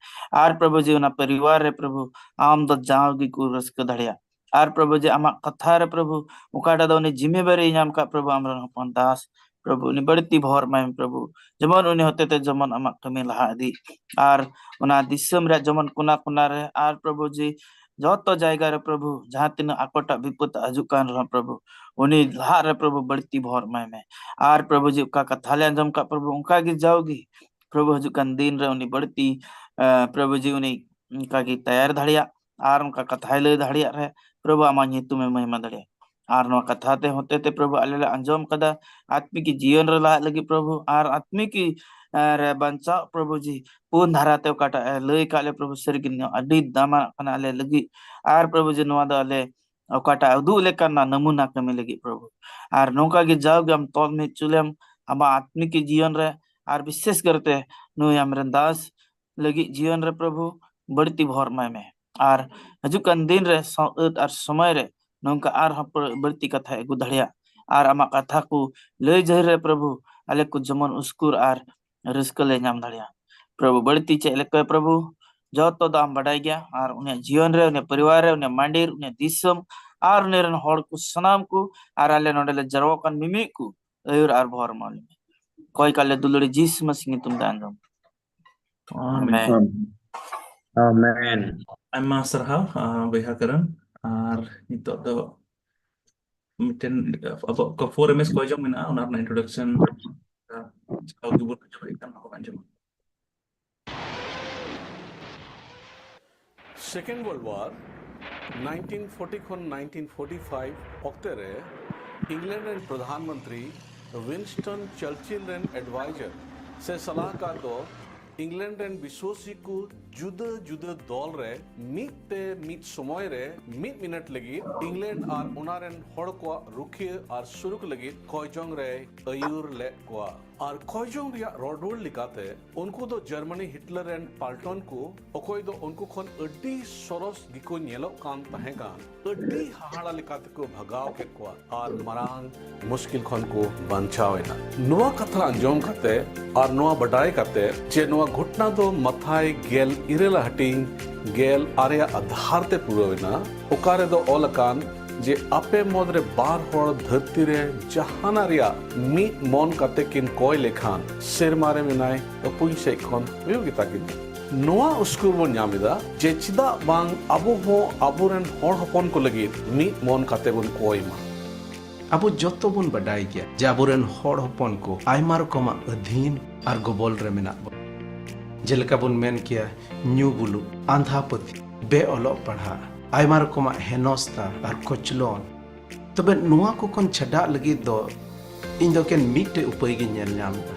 आर प्रभु जी ना परिवार रे प्रभु आम द जाओगी को रस्क दरिया आर प्रभु जी आमा कथा रे प्रभु उकाडा दो ने जिम्मेदारी नाम का प्रभु आमरन हपन दास प्रभु ने बढ़ती भोर में प्रभु जमन उन्हें होते थे जमन आमा कमी लहा दी आर उना दिसम रे जमन कुना कुना रे आर प्रभु जी जतो जायगा रे प्रभु जहाँ तीन आकोटा विपत हजुकान रहा प्रभु उन्हीं लहा रे प्रभु बढ़ती भोर में आर प्रभु जी का कथा ले अंजम का प्रभु उनका की जाओगी प्रभु हजुकान दिन रे उन्हीं बढ़ती प्रभु जी उन्हीं उनका की तैयार धड़िया आर उनका कथा ले धड़िया रे प्रभु आमा तुम्हें महिमा दड़िया आर नो कथा ते होते थे प्रभु अल्ले अंजम कदा आत्मिक की जीवन रे ला लगी प्रभु आर आत्मिक की रे बंचा प्रभु जी पूर्ण धारा ते काटा लय काले प्रभु सरगिन अडी दामा कना ले लगी आर प्रभु जी नवा दा ले काटा उदु लेकर ना नमूना कमी लगी प्रभु आर नौका की जाओगे हम तौल में चुलेम हम आत्मिक की जीवन रे आर विशेष करते नु हमरन दास लगी जीवन रे प्रभु बढ़ती भोर में आर हजुकान दिन रे आर समय रे नौका आर बढ़ती कथा एगु धड़िया आर आमा कथा को लय जहर रे प्रभु अले को जमन उसकुर आर रस्क ले नाम धड़िया प्रभु बढ़ती चले को प्रभु जो तो दाम बढ़ाई गया आर उन्हें जीवन रे उन्हें परिवार रे उन्हें मांडीर उन्हें दिसम आर उन्हें हड़ को सनाम को आर आले नोडले जरवकन मिमी को अयुर आर भोर मालूम कोई काले दुलड़ी जीस मसिंग तुम दांगम आमेन Amen. आयमा सरहाव बयहा करन आर नितो दो मिटन अब को 4MS को जम मेना उनार ना introduction how you would enjoy them how enjoy Second World War 1940 खन 1945 ऑक्टे रे इंग्लैंड रे प्रधानमंत्री विंस्टन चर्चिल रे एडवाइजर से सलाहकार दो इंग्लैंड रे विश्वसी को जुदा जुदा दल रे मिते मित समय रे मित मिनट लगी इंग्लैंड आर उनारेन हड़ को रुखिए आर सुरुक लगी कोयजोंग रे अयूर ले को आर कोयजोंग रिया रोडवोल लिकाते उनको दो जर्मनी हिटलर एंड पाल्टन को ओकोय दो उनको खन अड्डी सोरस गिको नेलो कान तहेगान अड्डी हाहाड़ा लिकाते को भगाव के को आर मरांग मुश्किल खन को बंचावेना नोआ कथा अंजोम करते आर नोआ बडाई करते जे नोआ घुटना दो मथाई गेल इरेला हटिंग गेल आर्या आधार ते पुरोवेना ओकारे दो ओलकान जे आपे मोदरे बार होड़ धरती रे जहाना रिया मी मन काते किन कोय लेखान शेर मारे मिनाय अपुई से खन उपयोगिता किन नोआ उसकुर बन नामिदा जे चिदा बांग अबो हो अबुरन होड़ हपन को लगी मी मन काते बन कोय मा अबो जत्तो बन बडाई गया जे अबुरन होड़ हपन को आयमा रकमा अधीन आर गोबल रे मेना जेलका बन मेन किया न्यू बुलु आंधापति बे ओलो पढ़ा आयमा रकमा हेनोस्ता आर कोचलोन तबे नुआ को कोन छडा लगी दो इन दो केन मिटे उपाय गे नेल नामदा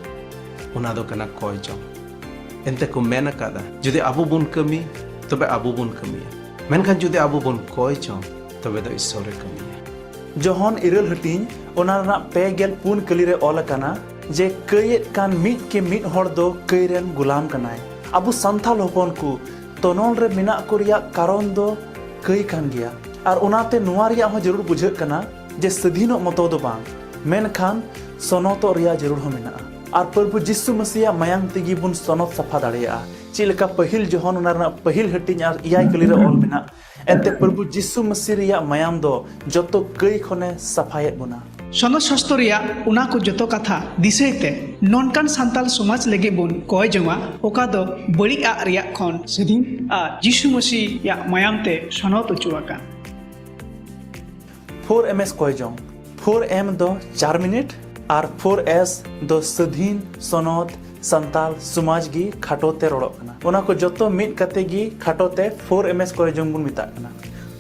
उना दो कना कोयचो एंते को मेन कादा जुदि अबु बुन कमी तबे अबु बुन कमी मेनखान जुदि अबु बुन कोयचो तबे दो ईश्वरे कमी जोहन इरल हटिन ओना ना पेगेल पुन कली रे ओल काना जे कयेत कान मिट के मिट हड़ दो कयरेन गुलाम कनाय अबु संथाल होपन को तोनोल रे मिना को रिया कारण दो कई कान गया और उनाते नुआ रिया हो जरूर बुझे कना जे सधीनो मतो दो बांग मेनखान सनतो रिया जरूर हो मेना और प्रभु जिसु मसीहा मायांग तेगी बुन सनत सफा दाड़िया चिलका पहिल जोहन उनारना पहिल हटिंग आर इयाय कलिरे ऑल मेना एंते प्रभु जिसु मसीह रिया मायाम दो जतो कई खने सफायत बुना सनद शास्त्र रिया उना को जतो कथा दिसैते नॉनकान सांताल समाज लगे बोन कय जमा ओका दो बड़ी आ रिया खन सदिन आ जिसु मसीह या मायाम ते सनद उचुआका 4ms कयजों 4m दो 4 मिनट और 4s दो सधीन सनद संताल समाज गी खाटोते रोड़ो कना उना को जतो मिट कते गी खाटोते 4ms कयजों बुन मिता कना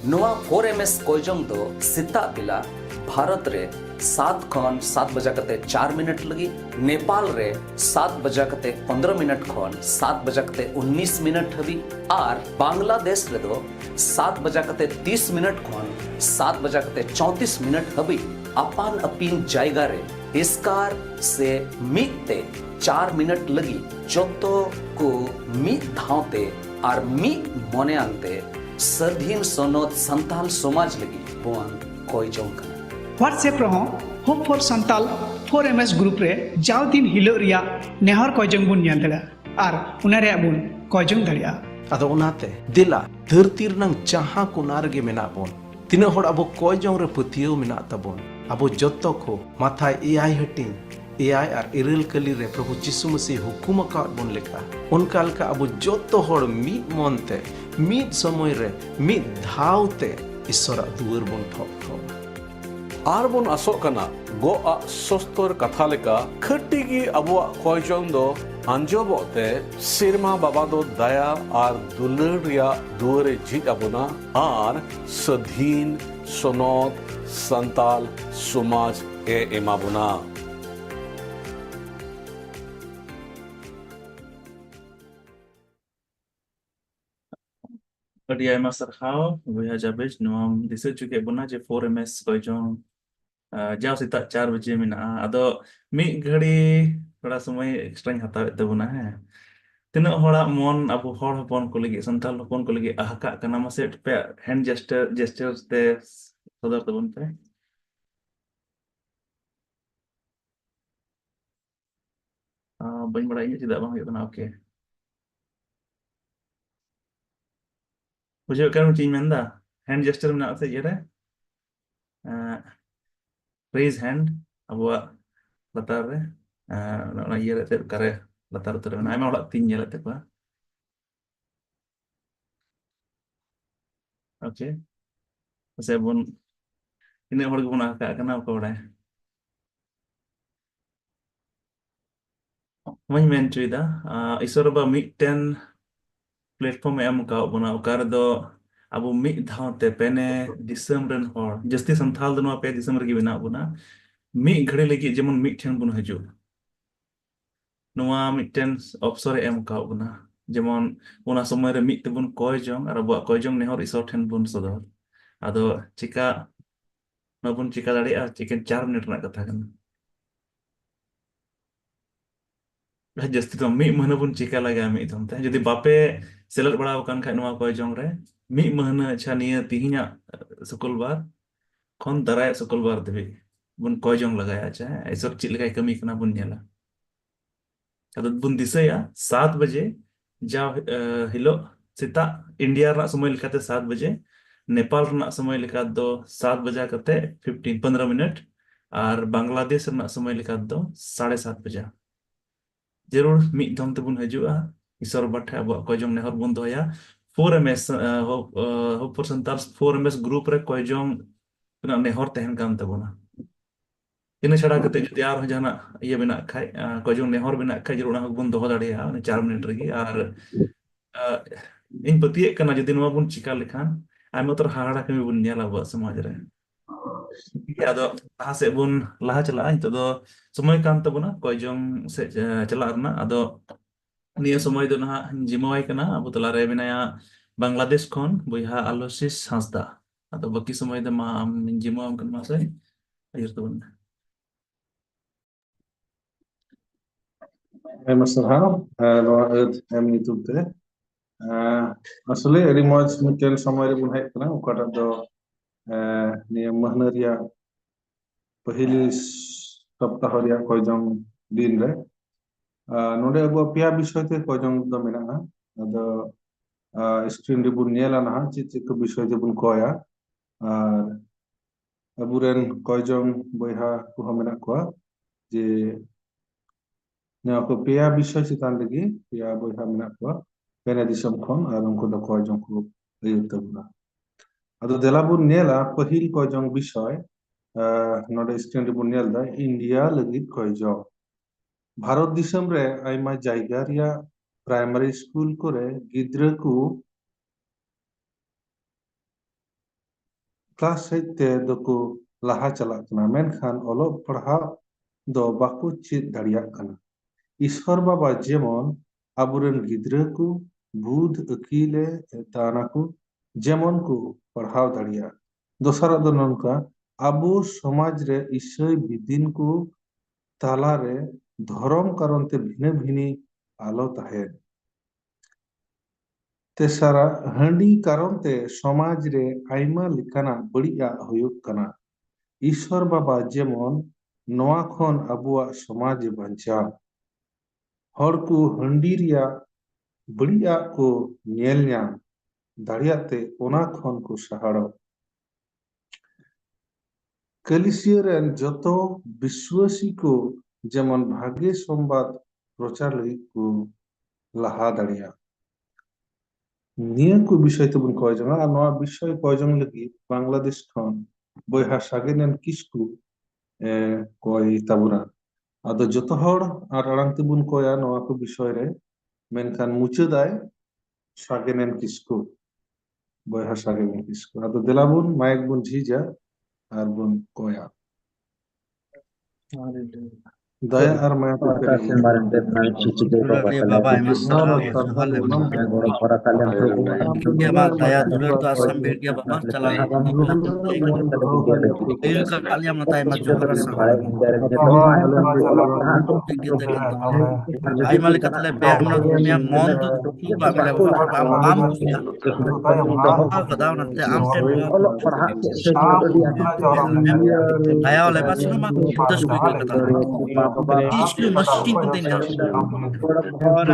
नोआ 4ms कयजों दो सिता बिला भारत रे 7 खन 7 बजा कते 4 मिनट लगी नेपाल रे 7 बजा कते 15 मिनट खन 7 बजा कते 19 मिनट हबी और बांग्लादेश रे दो 7 बजा कते 30 मिनट खन 7 बजा कते 34 मिनट हबी अपान अपिन जायगा रे इसकार से मिते 4 मिनट लगी जोतो को मित धावते और मित मोने आनते सधीन सनद संताल समाज लगी बोन कयजों कना व्हाट्सएप रहो hope for Santal 4ms group रे जाव दिन हिलो रिया नेहर कयजों बुन नेल दड़ा आर उना रे बुन कयजों दड़िया अदो उनाते दिला धरती रनंग जहां कुनार गे मेना बोन तिना होड़ अबो कयजों रे पतियो मेना तबोन अबो जत्तो को माथा एआई हटिंग एआई और इरल कली रे प्रभु यीशु मसीह हुकुम का बोन लेका उनका लका अबो जत्तो होड़ मिद मनते मिद समय रे मिद धावते ईश्वर दुआर बोन ठोक ठोक आर बोन आसोक कना गो आ सस्तर कथा लेका खट्टी की अबुआ कयजों दो अंजोबोते सिरमा बाबा दो दया और दुलर रिया दुआरे झिज अबुना और सधीन सनद संताल समाज ए एमाबुना अड़ी आयमा सरहाव बुया जाबेज नोम दिसे चुके बुना जे 4ms कयजों जाव सिता 4 बजे मेना अदो मी घड़ी थोड़ा समय एक्स्ट्रा हताव तबुना है तिना होड़ा मन अब होड़ हपन को लगी संताल हपन को लगी आहका कना मासे पे हैंड जेस्चर्स ते सदर तबुन पे बन बड़ा इन चिदा बांग हुयना ओके बुझे कर चीज मेंदा हैंड जेस्चर में से ये रे रेज हैंड अब लतार रे ना ये रे करे लतार उतर ना आयमा ओड़ा तीन ये ते को ओके से बन इन होड़ को ना का कना को बड़ा मैं मेन चुइदा ईश्वर बा मिटन प्लेटफॉर्म एम का बना ओकार दो अब मिट धावते पेने दिसम रन होड़ जस्ती संथाल दनो पे दिसम रगी बना बुना मी घड़ी लगी जेमन मिट ठेन बुन हजू नोआ मिटन अवसर एम का बुना जेमन ओना समय रे मिट तबुन कयजों और अब कयजों नेहर ईश्वर ठेन बुन सदर आदो चिका नबुन चिका दाड़िया चिकन 4 मिनट ना कथा कना जस्ती तो मी महीना बुन चिका लगा मी तमते जदि बापे सेलेक्ट बड़ा कान खाय नोआ कयजों रे मी महीना अच्छा निया तिहिना शुक्रवार खन दाराय शुक्रवार देबे बुन कयजों लगाया अच्छा ऐसब चिल लगा कमी कना बुन नेला अदो बुन दिसया 7 बजे जा हिलो सिता इंडिया रा समय लिखाते 7 बजे नेपाल रा समय लिखा दो 7 बजा कते 15 मिनट और बांग्लादेश रा समय लिखा दो 7:30 बजे जरूर मिट दम तबुन हजुआ ईश्वर बाठे अब कयजों नेहर बुन दोया 4ms hope for Santal 4ms group रे कयजों ना नेहर तहन कान तबुना इन छड़ा कते जदि आर जाना ये बिना खाय कयजों नेहर बिना खाय जरूर ना बुन दोह दाड़िया 4 मिनट रगी और इन पतिये कना जदि नोआ बुन चिका लेखान आयमा तर हाड़ा कमी बुन नेला अब समाज रे आदो लहा से बुन लहा चला तो दो समय कान तबुना कयजों से चला रना आदो निया समय दो ना जिमावाई कना अब तला रे बिनाया बांग्लादेश खन बुया आलोसिस हांसदा आदो बाकी समय दो मा आम जिमावाम कन मासे Iyer तबुन Masarhao, Road M YouTube te. Asli eri moj miten samay re bun hai kana ukata do niya mahna riya pahili saptah riya kojong din re. Node abu pia bishoy te kojong do mena ᱟᱫᱚ screen रे बुन नेला ना check विषय ते बुन कोया और अबुरेन कयजन बयहा को मेना को जे को पेया विषय चितान लगी पेया बयहा मेना को पेना दिसम खन और उनको द कयजन को अयुत तबना अदो देला बुन नेला पहिल कयजन विषय नोडे स्क्रीन रे बुन नेल दा इंडिया लगी कयजन भारत दिसम रे आइमा जायगा रिया प्राइमरी स्कूल करे गिद्रा को क्लास हेते दको लाहा चलाक कना मेनखान ओलो पढ़ाव दो बाको चेद दाड़िया कना ईश्वर बाबा जेमन आबुरेन गिद्रा को बुध अकीले ताना को जेमन को पढ़ाव दाड़िया दोसरा दो ननका आबो समाज रे ईसय विदिन को ताला रे धर्म कारण ते भिने भिनी आलो ताहे तेसारा हंडी कारण ते समाज रे आइमा लिकाना बड़िया हुयुक कना ईश्वर बाबा जेमन नोआ खन अबुआ समाज बंचा हर को हंडी रिया बड़िया को नेल न्याम दाड़ियाते ओना खन को सहाड़ो कलिसियर जतो विश्वासी को जेमन भाग्य संवाद प्रचार लगी को लाहा दाड़िया निया को विषय तो बुन कय जंगा नवा विषय कय जंग लगी बांग्लादेश खन बयहा सागेनन किसकु कय ताबुरा आदो जतो हर आर अड़ांग ते बुन कया नवा को विषय रे मेनखान मुचादाय सागेनन किसकु बयहा सागेनन किसकु आदो देलाबुन माइक बुन झिजा आर बुन कया दया और माया को Atas lembaran terkait cici dewa Baba pasal emas sarau hal lemas goro para kalian dia ba daya dulur tu asam bir dia baba chala il ka kalian matai ma johara sa ai malik katle be amna dunia mon tu ba mele am kada na te am te daya ole ba sunu ma das ko kata इसलिए machine को देने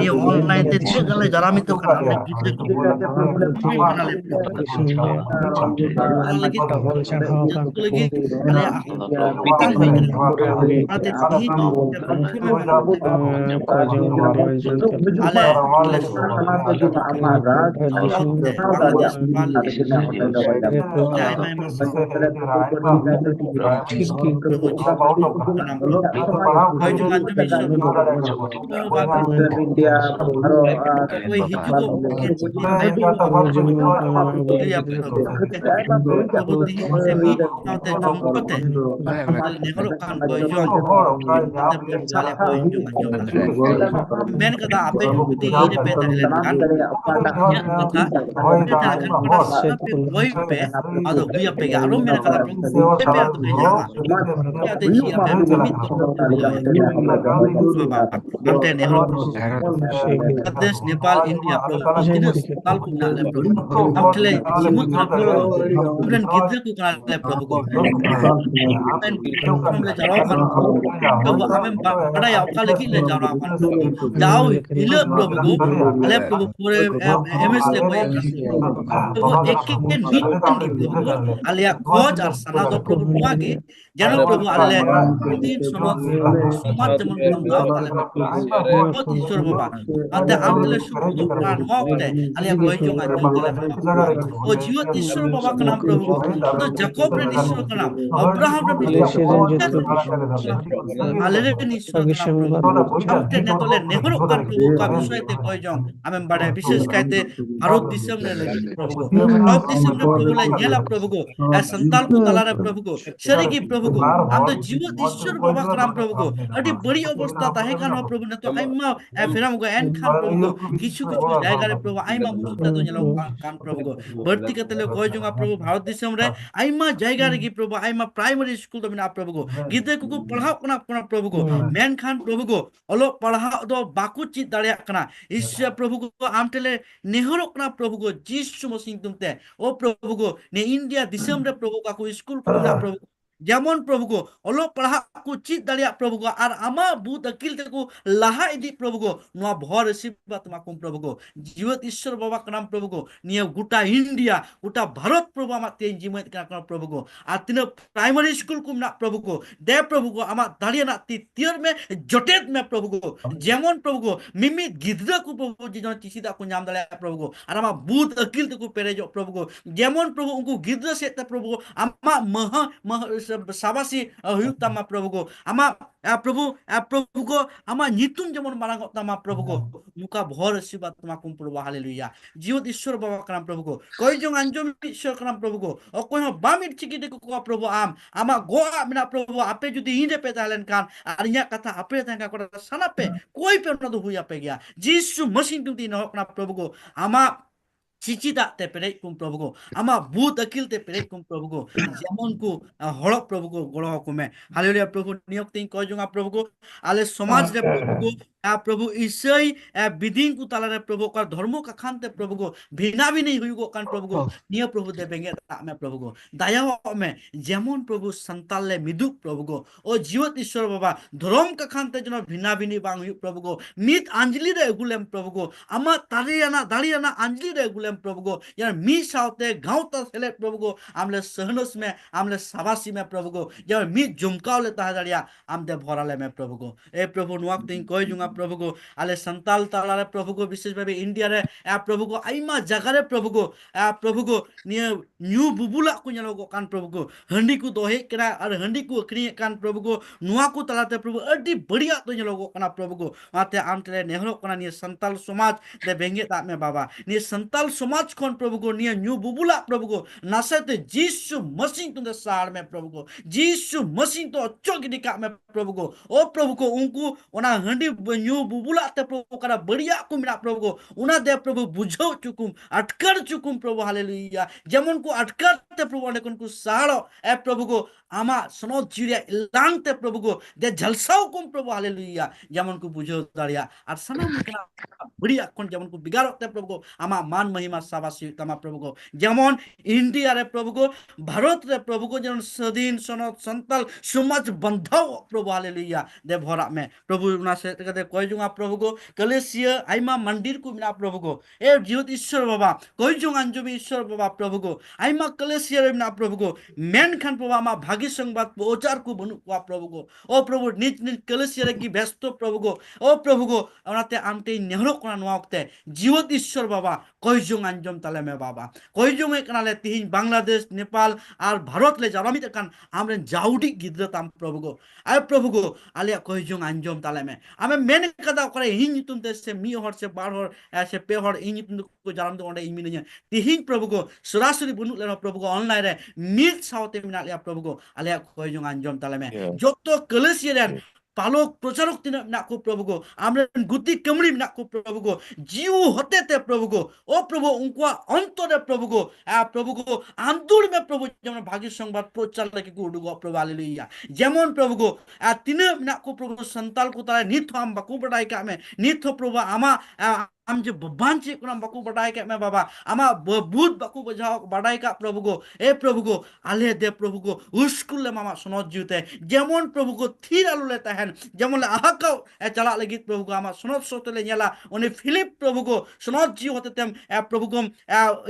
ये online ते छे गले जरामी तो करना है कितने लगे लगे अरे बिटिंग हुई आते ही तो Ben kata apa yang putih ini peta kan boy pe atau dia pegarum ben kata pe atau dia ada dia Ante Nehru Pradesh Nepal India ini sekal ku na le amtle imut na kemudian gidra ku kana le prabu dan हमले जराव kan तो हमें बड़ा यावका लगी ले जराव kan जाओ इले प्रभु को अले प्रभु पूरे एमएस ले कोई तो वो एक एक के नीट नी प्रभु अले खोज और सना तो प्रभु मागे जनो प्रभु अले दिन समाज जमन गाव अले बहुत ईश्वर बाबा अते आमले शुभ प्राण होते अले कोई जो ओ जीव ईश्वर बाबा का नाम प्रभु तो जकोब रे ईश्वर का नाम अब्राहम रे अले रे ईश्वर का नाम हमते ने तोले नेहरू का प्रभु का विषय ते कोई जो हमें बड़े विशेष कहते भारत दिसम रे लगी प्रभु भारत दिसम रे प्रभु ले नेला प्रभु को ए संताल को तला रे प्रभु को शरीर की प्रभु को हम तो जीव ईश्वर बाबा का नाम प्रभु को अति बड़ी अवस्था ताहे का नाम प्रभु ने तो आइमा ए फिरम को एन खान प्रभु को किछु किछु जायगा रे प्रभु आइमा मुसुता तो नेलो कान प्रभु को भर्ती कतले कोई जोंगा प्रभु भारत दिसम रे आइमा जायगा रे की प्रभु आइमा प्राइमरी स्कूल तो बिना प्रभु को गिदे को पढ़ाओ कना प्रभु को मेन खान प्रभु को ओलो पढ़ाओ दो बाकु चित दाड़िया कना ईश्वर प्रभु को आमटेले नेहरो कना प्रभु को जीसु मसीह तुमते ओ प्रभु को ने इंडिया दिसम रे प्रभु का को स्कूल को प्रभु जेमन प्रभु को ओलो पढ़ा को चित दाड़िया प्रभु को और आमा बुत अकिल ते को लाहा इदी प्रभु को नुआ भर सिबा तमाकुम प्रभु को जीवत ईश्वर बाबा का नाम प्रभु को निया गुटा इंडिया गुटा भारत प्रभु आमा तेन जीवत का प्रभु को आ तीन प्राइमरी स्कूल को ना प्रभु को दे प्रभु को आमा दाड़िया ना तियर में जोटेत में प्रभु को जेमन प्रभु को मिमी गिद्रा को प्रभु जी जन चिसिदा को नाम दाड़िया प्रभु को और आमा बुत अकिल ते को पेरेजो प्रभु को जेमन प्रभु उनको गिद्रा से प्रभु को आमा मह साबासी हुयुक तमा प्रभु को आमा प्रभु को आमा नितुम जेमन मारांग तमा प्रभु को मुका भर सिबा तमा कुम प्रभु हालेलुया जीवत ईश्वर बाबा का नाम प्रभु को कोई जो अंजम ईश्वर का नाम प्रभु को और कोई हो बामिट चिकी देखो को प्रभु आमा गोआ मिना प्रभु आपे जुदी हिंदे पे तालेन कान आरिया कथा आपे तंगा को सना पे कोई पे ना तो हुया पे गया जीसु मसीह तुती न अपना प्रभु को आमा चिचिदा ते पेरे कुम प्रभु को आमा भूत अकिल ते पेरे कुम प्रभु को जेमन को हड़ प्रभु को गड़ो को में हालेलुया प्रभु नियोग तीन कह जुंगा प्रभु को आले समाज रे प्रभु को प्रभु ईसाई विधिन को ताला रे प्रभु का धर्मो का खानते प्रभु को भिना भी नहीं हुई को कान प्रभु को निय प्रभु दे बेंगे में प्रभु को दया में जेमन प्रभु संताल ले मिदु प्रभु को ओ जीवत ईश्वर बाबा धर्म का खानते जनो भिना भी नहीं बांग हुई प्रभु को मित अंजलि रे गुलेम प्रभु को आमा तारियाना दाड़ियाना अंजलि रे गुलेम प्रभु को यार मी सावते गांवता सेले प्रभु को आमले सहनस में आमले साबासी में प्रभु को यार मी जुमकाव लेता है दाड़िया आम दे भराले में प्रभु को ए प्रभु नुआक तीन कोई जुंगा प्रभु को आले संताल ताला रे प्रभु को विशेष भावे इंडिया रे प्रभु को आइमा जगह रे प्रभु को न्यू बुबुला को ñelo को कान प्रभु को हंडी को दोहे करा और हंडी को अखरी कान प्रभु को नुआ को तलाते प्रभु अड्डी बढ़िया तो ñelo को काना प्रभु को माते आम तेरे नेहरो कना नि संताल समाज दे बेंगे ता में बाबा नि संताल समाज कोन प्रभु को नि न्यू बुबुला प्रभु को नासते जीसु मसीह तुंदे सार में प्रभु को जीसु मसीह तो अच्छो की दिका में प्रभु को ओ प्रभु को उनको ओना हंडी न्यू बुबुला ते प्रभु करा बढ़िया को मिना प्रभु को उना दे प्रभु बुझो चुकुम अटकर चुकुम प्रभु हालेलुया जेमन को अटकर ते प्रभु ने को साड़ो ए प्रभु को आमा सनो चिड़िया इलांगते प्रभु को दे झलसाओ कुम प्रभु हालेलुया जेमन को बुझो दाड़िया और सनम का बढ़िया कोन जेमन को बिगाड़ते प्रभु को आमा मान महिमा साबासी तमा प्रभु को जेमन इंडिया रे प्रभु को भारत रे प्रभु को जेमन स्वाधीन सनत संताल समाज बंधाओ प्रभु हालेलुया दे भरा में प्रभु ना से कदे कोई जुंगा प्रभु को कलेसिया आइमा मंदिर को मिना प्रभु को ए जीवत ईश्वर बाबा कोई जुंगा अंजमी ईश्वर बाबा प्रभु को आइमा कलेसिया रे मिना प्रभु को मेन खान प्रभु आमा भागी संवाद ओचार को बनु को प्रभु को ओ प्रभु निज निज कलेसिया रे की व्यस्त प्रभु को ओ प्रभु को ओनाते आमते नेहरो कोना नवाक्ते जीवत ईश्वर बाबा कोई जुंग अंजम ताले में बाबा कोई जुंग कनाले तिहिन बांग्लादेश नेपाल और भारत ले जारामी तकान आमरे जाउडी गिद्रताम प्रभु को आय प्रभु को आलिया कोई जुंग अंजम ताले में आमे मेन कदा करे हिन नितुम ते से मी हर से बार हर ऐसे पे हर इन नितुम को जाराम दो ओंडे इमिन तिहिन प्रभु को सरासरी बनु ले प्रभु को ऑनलाइन रे मिल सावते मिना लिया प्रभु को आलिया कोई जुंग अंजम ताले में जोतो कलेसिया रे पालोक प्रचारक तीन को प्रभु को आमरे गुति कमड़ी को प्रभु को जीव होते थे प्रभु को ओ प्रभु उनको अंतर प्रभु को आंदोलन में प्रभु जेमन भाग्य संवाद प्रचार लगे को उडुगो प्रभु हालेलुया जेमन प्रभु को तीन को प्रभु संताल को तारे निथ हम बाकू बडाई का में निथ प्रभु आमा आम जो बबांचे को नाम बाकू बडाई का में बाबा आमा बुध बाकू बजाओ बडाई का प्रभु को ए प्रभु को आले दे प्रभु को उस्कुल ले मामा सुनत जीवते जेमन प्रभु को थीर आलू लेता है जेमन आहाका चला लगी प्रभु को आमा सुनत सोते ले नेला उन्हें फिलिप प्रभु को सुनत जीव होते तेम प्रभु को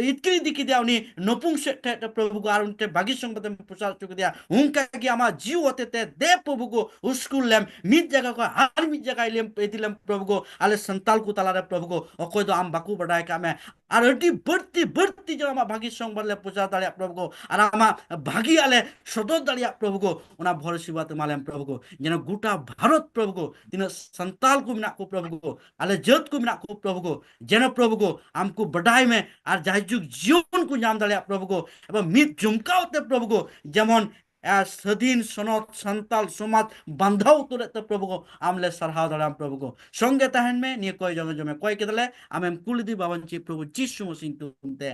इतकी दिखी दिया उन्हें नपुंग से प्रभु को आर उनके भागी संगत में प्रचार चुक दिया उनका कि आमा जीव होते थे दे प्रभु को उस्कुल लेम मित जगह को हर मित जगह लेम पेतिलम प्रभु को आले संताल को ताला रे प्रभु को अकोय दो आम बाकू बडाय का में और अटी बढ़ती जो आमा भागी संगत ले प्रचार दाड़िया प्रभु को और आमा भागी आले सदो दाड़िया प्रभु को उना भरोसी बात मालेम प्रभु को जेना गुटा भारत प्रभु को तीन संताल को मिना को प्रभु को आले जत को मिना को प्रभु को जेना प्रभु को हमको बडाई में और जायजुग जीवन को नाम दाड़िया प्रभु को एवं मित जुमकावते प्रभु को जेमन स्वाधीन सनत संताल समाज बांधाव तुरते प्रभु को आमले सरहा दाड़ाम प्रभु को संगे तहन में निये कोई जगह जमे कोई केदले आमेम कुलदी बाबनची प्रभु जीसु मसीह तुमते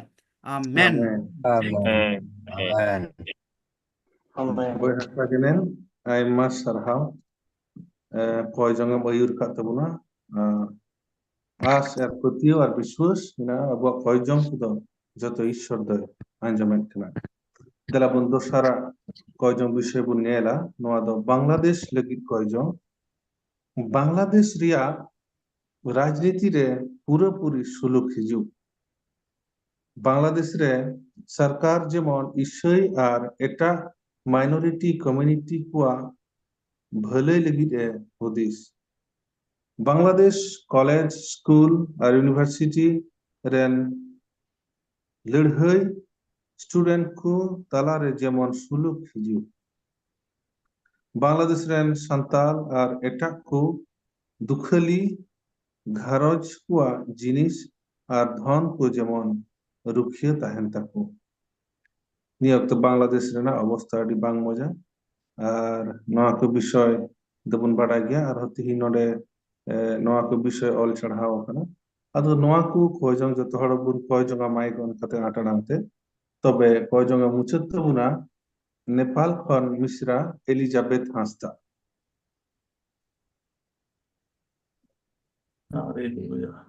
आमेन आमेन बोय हस्ता गेनेन आइमा सरहाव कोई जगह मयूर का तबुना आस यार पतियो और विश्वास ना अब कोई जंग तो जतो ईश्वर दे आंजमेंट ना ᱫᱮᱞᱟ ᱵᱚᱱ ᱫᱚᱥᱟᱨᱟᱜ ᱠᱚᱭᱡᱚᱝ ᱵᱤᱥᱚᱭ ᱵᱚᱱ ᱧᱮᱞᱟ ᱱᱚᱣᱟ ᱫᱚ ᱵᱟᱝᱞᱟᱫᱮশ ᱞᱟᱹᱜᱤᱫ ᱠᱚᱭᱡᱚᱝ ᱵᱟᱝᱞᱟᱫᱮশ ᱨᱮᱭᱟᱜ राजनीति रे पूरापूरी सुलूक हिजुग बांग्लादेश रे सरकार जेमन इसाई और एटा माइनॉरिटी कम्युनिटी को भले लगित ए हुदिस बांग्लादेश कॉलेज स्कूल और यूनिवर्सिटी रेन लड़हई स्टूडेंट को तला रे जेमन सुलूक हिजुग बांग्लादेश रेन संताल और एटा को दुखली घरज को जिनिस और धन को जेमन रुखिया तहन तको नियत बांग्लादेश रेना अवस्था अडी बांग मजा और नवा को विषय दबन बाडा गया और हति नोडे नवा को विषय ऑल चढ़ाव कना अदो नवा को कोजंग जतो हड़ बुन कोजंगा माइक अन कते आटाडांते तबे कोजंगा मुचत बुना नेपाल खन Mishra Elizabeth Hansda Hallelujah.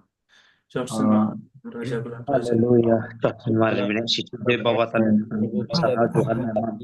Johnson Raja Bulan Raja. Hallelujah. Johnson wale mine situ de baba tan saha Tuhan memang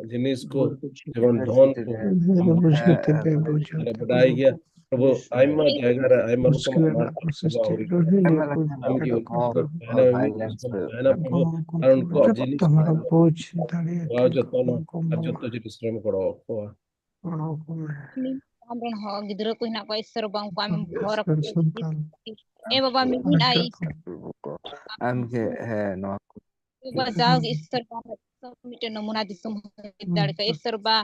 जिनिस को जेमन धन को बढ़ाई गया प्रभु आइमा जायगा रे आइमा रकम प्रभु और उनको जिनिस जतो जिनिस श्रम करो गिदरा को हिना को ईश्वर बांग को आम भर ए बाबा मिन आई आम के है नो बाबा जाओ ईश्वर बांग सब मिटे नमूना दिसम दाड़ का ईश्वर बा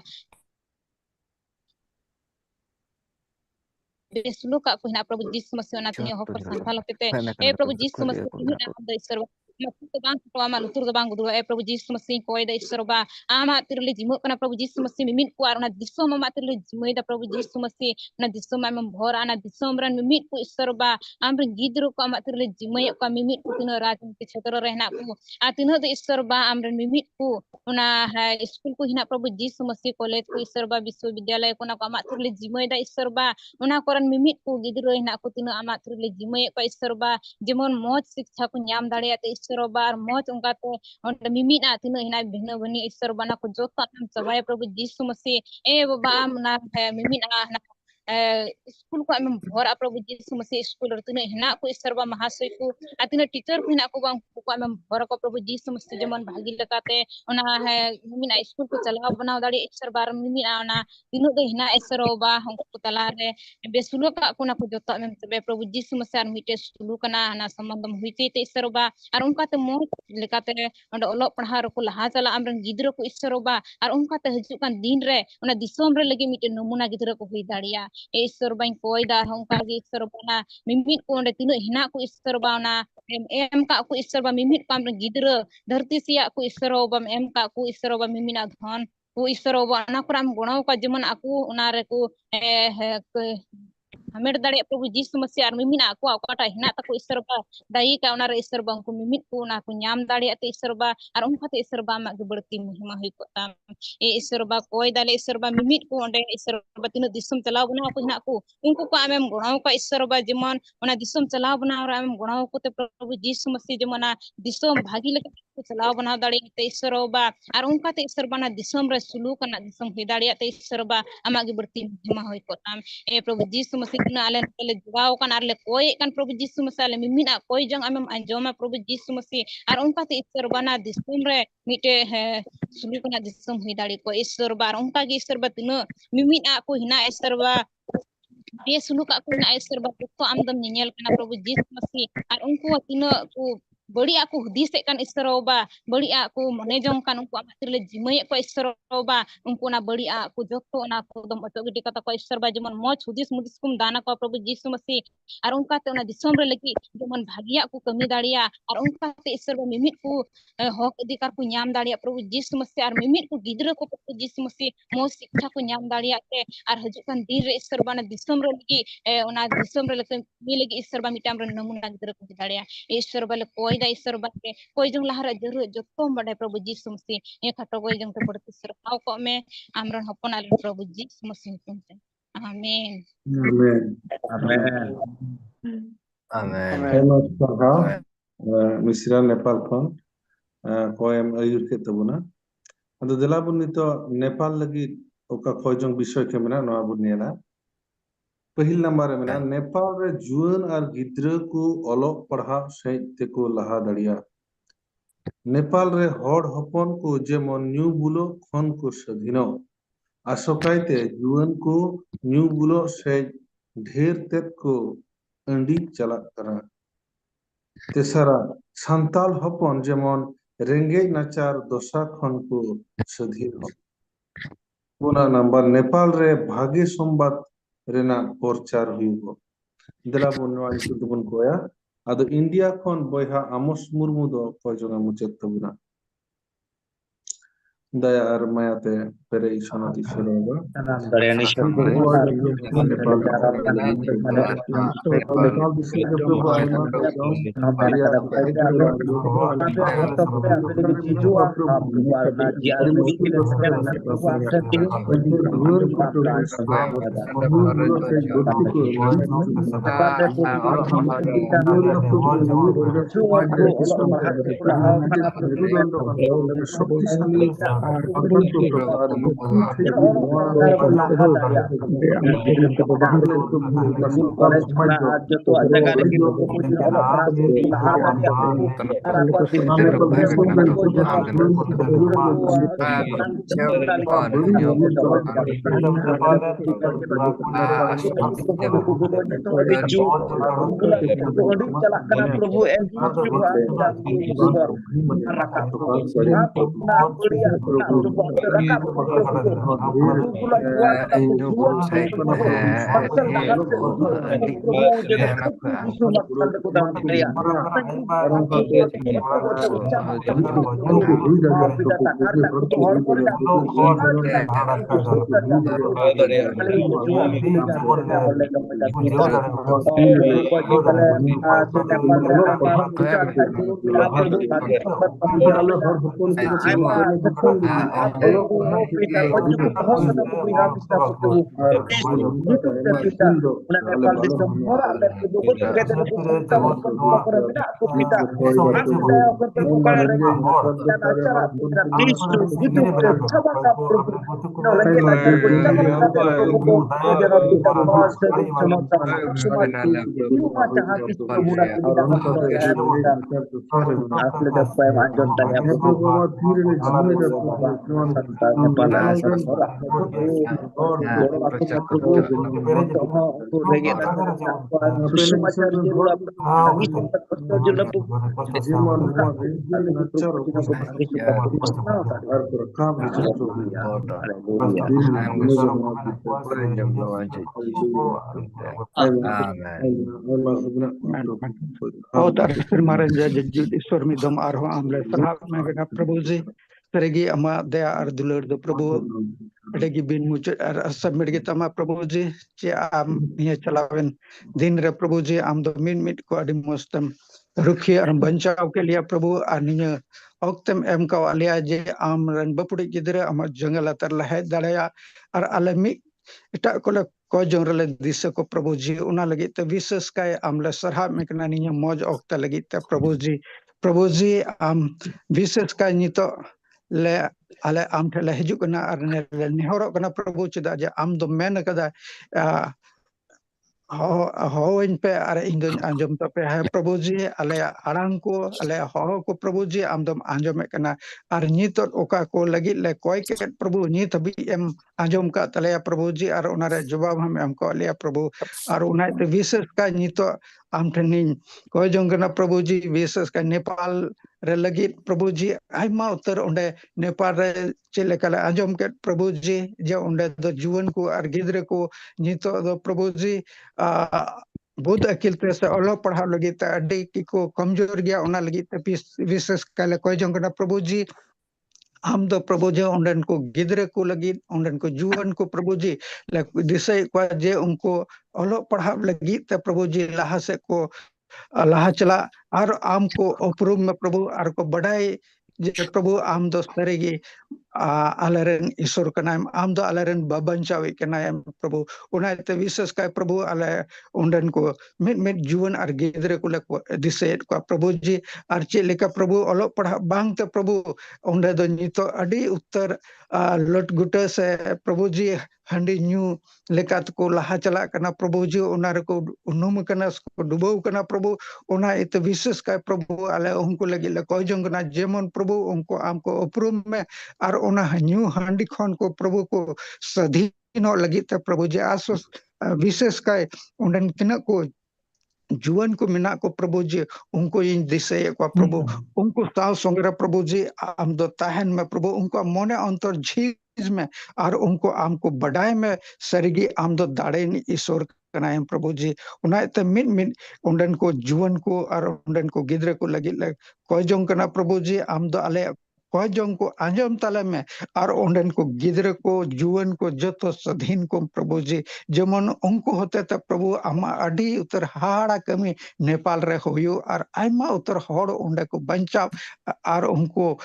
बेसुलो का को हिना प्रभु यीशु मसीह ना तिनी हो पर संभाल केते ए प्रभु यीशु मसीह तिनी ना ईश्वर मत बांग तो आमा लुतुर बांग दुआ ए प्रभु यीशु मसीह को ए ईश्वर बा आमा तिरले जिमो कना प्रभु यीशु मसीह मिमिन को आरना दिसो मा तिरले जिमो दा प्रभु यीशु मसीह ना दिसो मा भर आना दिसो रन मिमिन को ईश्वर बा आमरे गिदरो को आमा तिरले जिमो को मिमिन को तिनो राजनीति क्षेत्र रहना को आ तिनो द ईश्वर बा आमरे मिमिन को उना है स्कूल को हिना प्रभु यीशु मसीह कॉलेज को ईश्वर बा विश्वविद्यालय को ना को आमा तिरले जिमो दा ईश्वर बा उना करन मिमिन को गिदरो हिना को तिनो आमा तिरले जिमो को ईश्वर बा जेमन मौज शिक्षा को ᱧᱟᱢ दाड़ियाते ईश्वर बा और मौज उनकाते और मिमिन आ तिनो हिना भिन्न बनी ईश्वर बना को जोता नाम सभाय प्रभु यीशु मसीह ए बाबा ना है मिमिन आ ना स्कूल को आम भर प्रभु यीशु मसीह स्कूल तिना हिना को ईश्वर बा महाशय को तिना टीचर को हिना को बांग को आम भर को प्रभु यीशु मसीह जेमन भागी लकाते ओना है मिमिन स्कूल को चलाव बनाव दाड़ी ईश्वर बार मिमिन आना तिनो दे हिना ईश्वर बा हम को तला रे बेसुलो का को ना को जोता में तबे प्रभु यीशु मसीह मिटे सुलू कना ना संबंध हुईते ते ईश्वर बा और उनका ते मो लेकाते ओंड ओलो पढ़ा को लहा चला आमरन गिदरो को ईश्वर बा और उनका ते हजू कान दिन रे ओना दिसोम रे लगे मिटे नमूना गिदरो को हुई दाड़िया ईश्वर बाई कोई दा होंका गे ईश्वर बना मिमिट को ओंडे तिनो हिना को ईश्वर बावना एम का को ईश्वर बा मिमिट पाम गिद्र धरती सिया को ईश्वर बम एम का को ईश्वर बा मिमिना धन को ईश्वर बा ना कुराम गुणाव का जमन aku उनारे को हमें दाड़े प्रभु जीसु मसीह और मिमिना को अकाटा हिना तको ईश्वर बा दाई का उनारे ईश्वर बा को मिमिट को ना को ᱧᱟᱢ दाड़े ते ईश्वर बा और उनका ते ईश्वर बा मा बड़ती महिमा हुई को ताम ए ईश्वर बा कोई दाले ईश्वर बा मिमिट को ओंडे ईश्वर बा तिनो दिसम चलाव बना को हिना को उनको को आमेम गुणाव का ईश्वर बा जेमन ओना दिसम चलाव बना और आमेम गुणाव को ते प्रभु जीसु मसीह जेमना दिसम भागी लगे को चलाव बना दाड़े ते ईश्वर बा और उनका ते ईश्वर बना दिसम रे सुलूक ना दिसम हुई दाड़े ते ईश्वर बा आमा बड़ती महिमा हुई को ताम ए प्रभु जीसु मसीह तिना आले ले जुगाव kan arle koy kan प्रभु जीसु मसीह ले मिमिना कोई जंग आमेम अंजोमा प्रभु जीसु मसीह और उनका ते ईश्वर बना दिसम रे मिटे है सुलूक ना दिसम हुई दाड़े को ईश्वर बा उनका के ईश्वर बा तिनो मिमिना को हिना ईश्वर बा ये सुलूक को हिना ईश्वर बा तो आमदम नियल kana प्रभु जीसु मसीह और उनको तिनो को बड़ी aku hudis kan ईश्वरबा बड़ी aku मने जंग kan उनको amatir le jimay ko ईश्वरबा उनको ना बड़ी aku जोतो ना को दम अतो गिटी कता को ईश्वरबा जमन मोच हुदिस मुदिस कुम दाना को प्रभु जीसु मसीह और उनका ते ना दिसम रे लगी जमन भागिया को कमी दाड़िया और उनका ते ईश्वरबा मिमिट को हक अधिकार को ᱧाम दाड़िया प्रभु जीसु मसीह और मिमिट को गिदरा को प्रभु जीसु मसीह मो शिक्षा को ᱧाम दाड़िया ते और हजु kan दिन रे ईश्वरबा ना दिसम रे लगी ओना दिसम रे लगी ईश्वरबा मिटाम रे नमुना गिदरा को दाड़िया ईश्वरबा ले कोई ईश्वर बाटे कोई जंग लहरा जरूर जो बड़े प्रभु जीसु मसीह ये खटो कोई जंग तो बढ़ती सरकाव को में आमरन हपन आले प्रभु जीसु मसीह तुमसे आमीन आमेन आमेन मिश्रा नेपाल खन कोयम आयुर के तबुना अदो देलाबुन नितो नेपाल लगी ओका कोई जंग विषय के मेना नवा बुनियाना पहिल नंबर में नेपाल रे जुआन और गिद्रा को ओलोक पढ़ा सहित को लहा दड़िया नेपाल रे हड़ हपन को जेमन न्यू बुलो खन को सधीनो आसोकाइते जुआन को न्यू बुलो से ढेर तेत को अंडी चला करा तेसरा संताल हपन जेमन रेंगे नचार दोसा खन को सधीनो पुना नंबर नेपाल रे भागे संबाद रेना प्रचार हुईगो देलाबुन नवा इशु दुबुन कोया आदो इंडिया खन बयहा आमोस मुर्मु दो कोजोगा मुचेत तबुना दया और मायाते पेरे इशानती सेरोगा दयानी शब्द नेपाल विषय के प्रभु आइमा santai Nepal asal orang goro aku Prabhu aku lagi nanti susu macam jula kami sempat pasal jula pu ईश्वर में दम आरो आमले सलाह में गना प्रभु जी करेगी अमा दया और दुलर दो प्रभु अडेगी बिन मुझे सबमिट के तमा प्रभु जी जे आम ये चलावेन दिन रे प्रभु जी आम दो मिनट को अडी मस्तम रुखी और बचाव के लिए प्रभु आनिया औक्तम एम का वालिया जे आम रन बपुड़ी गिदरे अमा जंगल अतर लहे दड़या और अलमी इटा कोले को जोंरले दिसे को प्रभु जी उना लगी ते विशेष काय आमले सरहा में कना निया मौज औक्ता लगी ते प्रभु जी आम विशेष काय नितो ले आले आम ठेले हिजु कना और ने निहरो कना प्रभु चिदा जे आम दो मेन कदा हो इन पे अरे इन अंजम तो पे है प्रभु जी अले आरांग को अले हो को प्रभु जी आमदम अंजम में कना और नित ओका को लगी ले कोई के प्रभु नित भी एम अंजम का तले प्रभु जी और उनारे जवाब हम को लिया प्रभु और उनाय ते विशेष का नित आम ठनी कोई जंगना प्रभु जी विशेष का नेपाल रे लगी प्रभु जी आइमा उत्तर उंडे नेपाल रे चले कला अंजम के प्रभु जी जे उंडे दो जुवन को और गिदरे को नित दो प्रभु जी बुद्ध अकिल ते से अलो पढ़ा लगी ते अड्डी की को कमजोर गया उना लगी ते विशेष कले कोई जंगना प्रभु जी हम दो प्रभु जी उंडन को गिदरे को लगी उंडन को जुवन को प्रभु जी दिसे को जे उनको अलो पढ़ा लगी ते प्रभु जी लाहा से को लाहा चला और आम को उपरूम में प्रभु और को बढ़ाई जे प्रभु आम दो सरेगी आलरन ईश्वर कनाम आम दो आलरन बबंचावी कनाम प्रभु उनाते विशेष का प्रभु आले उंडन को मिट जुवन और गिदरे को ले दिसे को प्रभु जी और चे लेका प्रभु अलो पढ़ा बांग ते प्रभु उंडे दो नितो अडी उत्तर लट गुटे से प्रभु जी हंडी न्यू लेकात को लाहा चला कना प्रभु जी उनार को उनुम कना को डुबो कना प्रभु उना इत विशेष का प्रभु आले उनको लगी ले कोई जंगना जेमन प्रभु उनको आमको उपरूम में और उना न्यू हंडी खन को प्रभु को सधीन लगी ते प्रभु जी आसोस विशेष का उंडन किना को जुवन को मिना को प्रभु जी उनको इन दिसे को प्रभु उनको साव संग्रह प्रभु जी आम दो ताहन में प्रभु उनको मोने अंतर झीज में और उनको आम को बढ़ाए में सरगी आम दो दाड़े ईश्वर कनायम प्रभु जी उनाते मिन उंडन को जुवन को और उंडन को गिदरे को लगी कोई जंग कना प्रभु जी आम दो आले कोई जंग को अंजम तले में और उंडन को गिदरे को जुवन को जतो सधीन को प्रभु जी जमन उनको होते थे प्रभु आमा अडी उतर हाड़ा कमी नेपाल रे होयो और आइमा उतर होड़ उंडे को बंचाव और उनको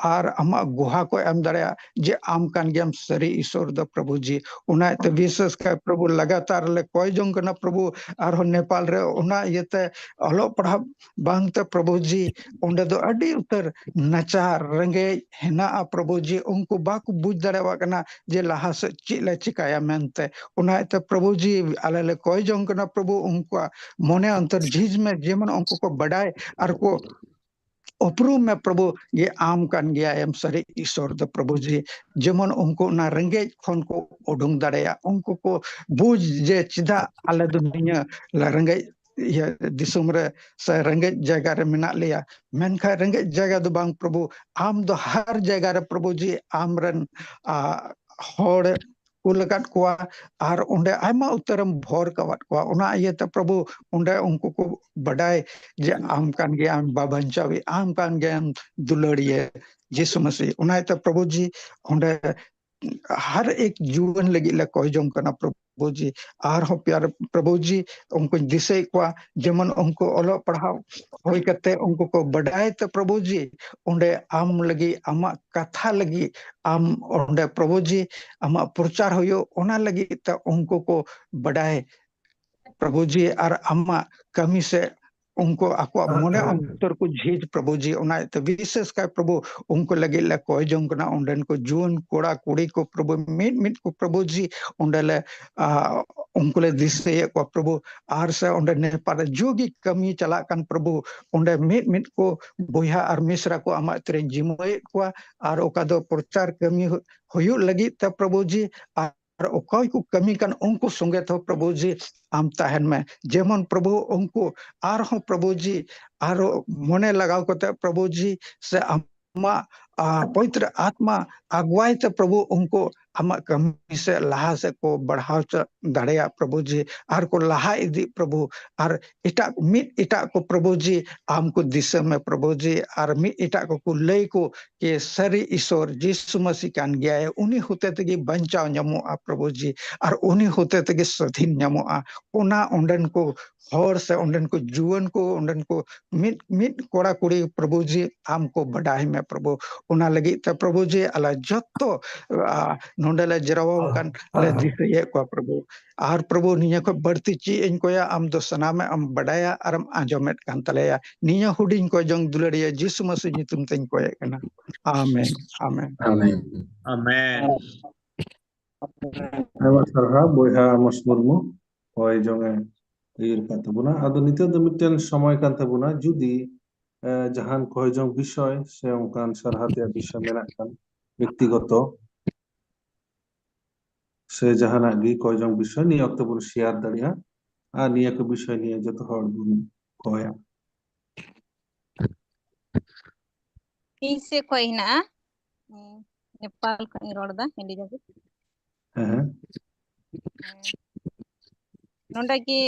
और अमा गुहा को एम दड़या जे आम कान गेम सरी ईश्वर द प्रभु जी उना ते विशेष का प्रभु लगातार ले कोई जंग कना प्रभु और नेपाल रे उना येते अलो पढ़ा बांग ते प्रभु जी उंडे दो अडी उतर नचार रंगे हेना प्रभु जी उनको बाकु बुझ दड़वा कना जे लाहा से चिले चिकाया मेनते उना ते प्रभु जी आले ले कोई जंग कना प्रभु उनको मोने अंतर झीज में जेमन उनको को बढ़ाए और को उपरूम में प्रभु ये आम कान गया एम सरी ईश्वर द प्रभु जी जेमन उनको ना रंगे खन को उडुंग दड़या उनको को बुझ जे चिदा आले दुनिया ला रंगे ये दिसुम रे से रंगे जगह रे मिना लिया मेनखा रंगे जगह दो बांग प्रभु आम दो हर जगह रे प्रभु जी आमरन होड़ कुलकाट कोआ और उंडे आयमा उत्तरम भोर कवाट कोआ उना ये त प्रभु उंडे उनको को बढ़ाए जे आम कान गया बाबंचावी आम कान गया दुलड़िए यीशु मसीह उना त प्रभु जी उंडे हर एक जीवन लगी ले कोई जंग कना प्रभु जी और हो प्यार प्रभु जी उनको दिसे को जेमन उनको ओलो पढ़ाओ होई कते उनको को बढ़ाए त प्रभु जी उंडे आम लगी आमा कथा लगी आम उंडे प्रभु जी आमा प्रचार होयो ओना लगी त उनको को बढ़ाए प्रभु जी और आमा कमी से उनको आको मने अंतर को झीज प्रभु जी ओना ते विशेष काय प्रभु उनको लगे ले कोय जों कना उंडन को जून कोड़ा कुड़ी को प्रभु मिट मिट को प्रभु जी उंडले उनको ले दिसे को प्रभु आर से उंडे नेपाल जोगी कमी चला kan प्रभु उंडे मिट मिट को बोया आर मिश्रा को अमा तेरे जिमोय को आर ओका दो प्रचार कमी होयु लगी त प्रभु जी और ओकय को कमी kan उनको संगे तो प्रभु जी आम ताहन में जेमन प्रभु उनको आर हो प्रभु जी आरो मने लगाव को प्रभु जी से अमा पवित्र आत्मा अगुवाई तो प्रभु उनको हम कमी से लहा से को बढ़ाव दाड़िया प्रभु जी आर को लहा इदी प्रभु आर इटा मिट इटा को प्रभु जी हमको दिशा में प्रभु जी आर मिट इटा को लय को के सरी ईश्वर यीशु मसीह कान गया है उन्हीं होते तक बंचाव ᱧᱟᱢᱚᱜᱼᱟ प्रभु जी आर उन्हीं होते तक स्वाधीन ᱧᱟᱢᱚᱜᱼᱟ ओना उंडन को हर से उंडन को जुवन को उंडन को मिट मिट कोड़ा कुड़ी प्रभु जी हमको बढ़ाई में प्रभु ओना लगी त प्रभु जी अला जत्तो नोंडले जराव कान ले दिसे को प्रभु आर प्रभु निया को बढ़ती ची इनको या हम दो सना में हम बढ़ाया आर हम आंजमेट कान तलेया निया हुडिन को जंग दुलड़िया यीशु मसीह नितुम तन को या कना आमेन आमेन आमेन Ayma sarha boyha mosmurmu hoy jonge ir kan tabuna ado nito do mitten সময় kan tabuna judi jahan koy jong বিষয় se onkan sarhate বিষয় menak kan ব্যক্তিগত se jahana gi koy jong বিষয় ni okto bun share daria a niya ko বিষয় niye joto hor bun koya इसे कोई ना नेपाल का रोड दा हिंदी जब नोंडा की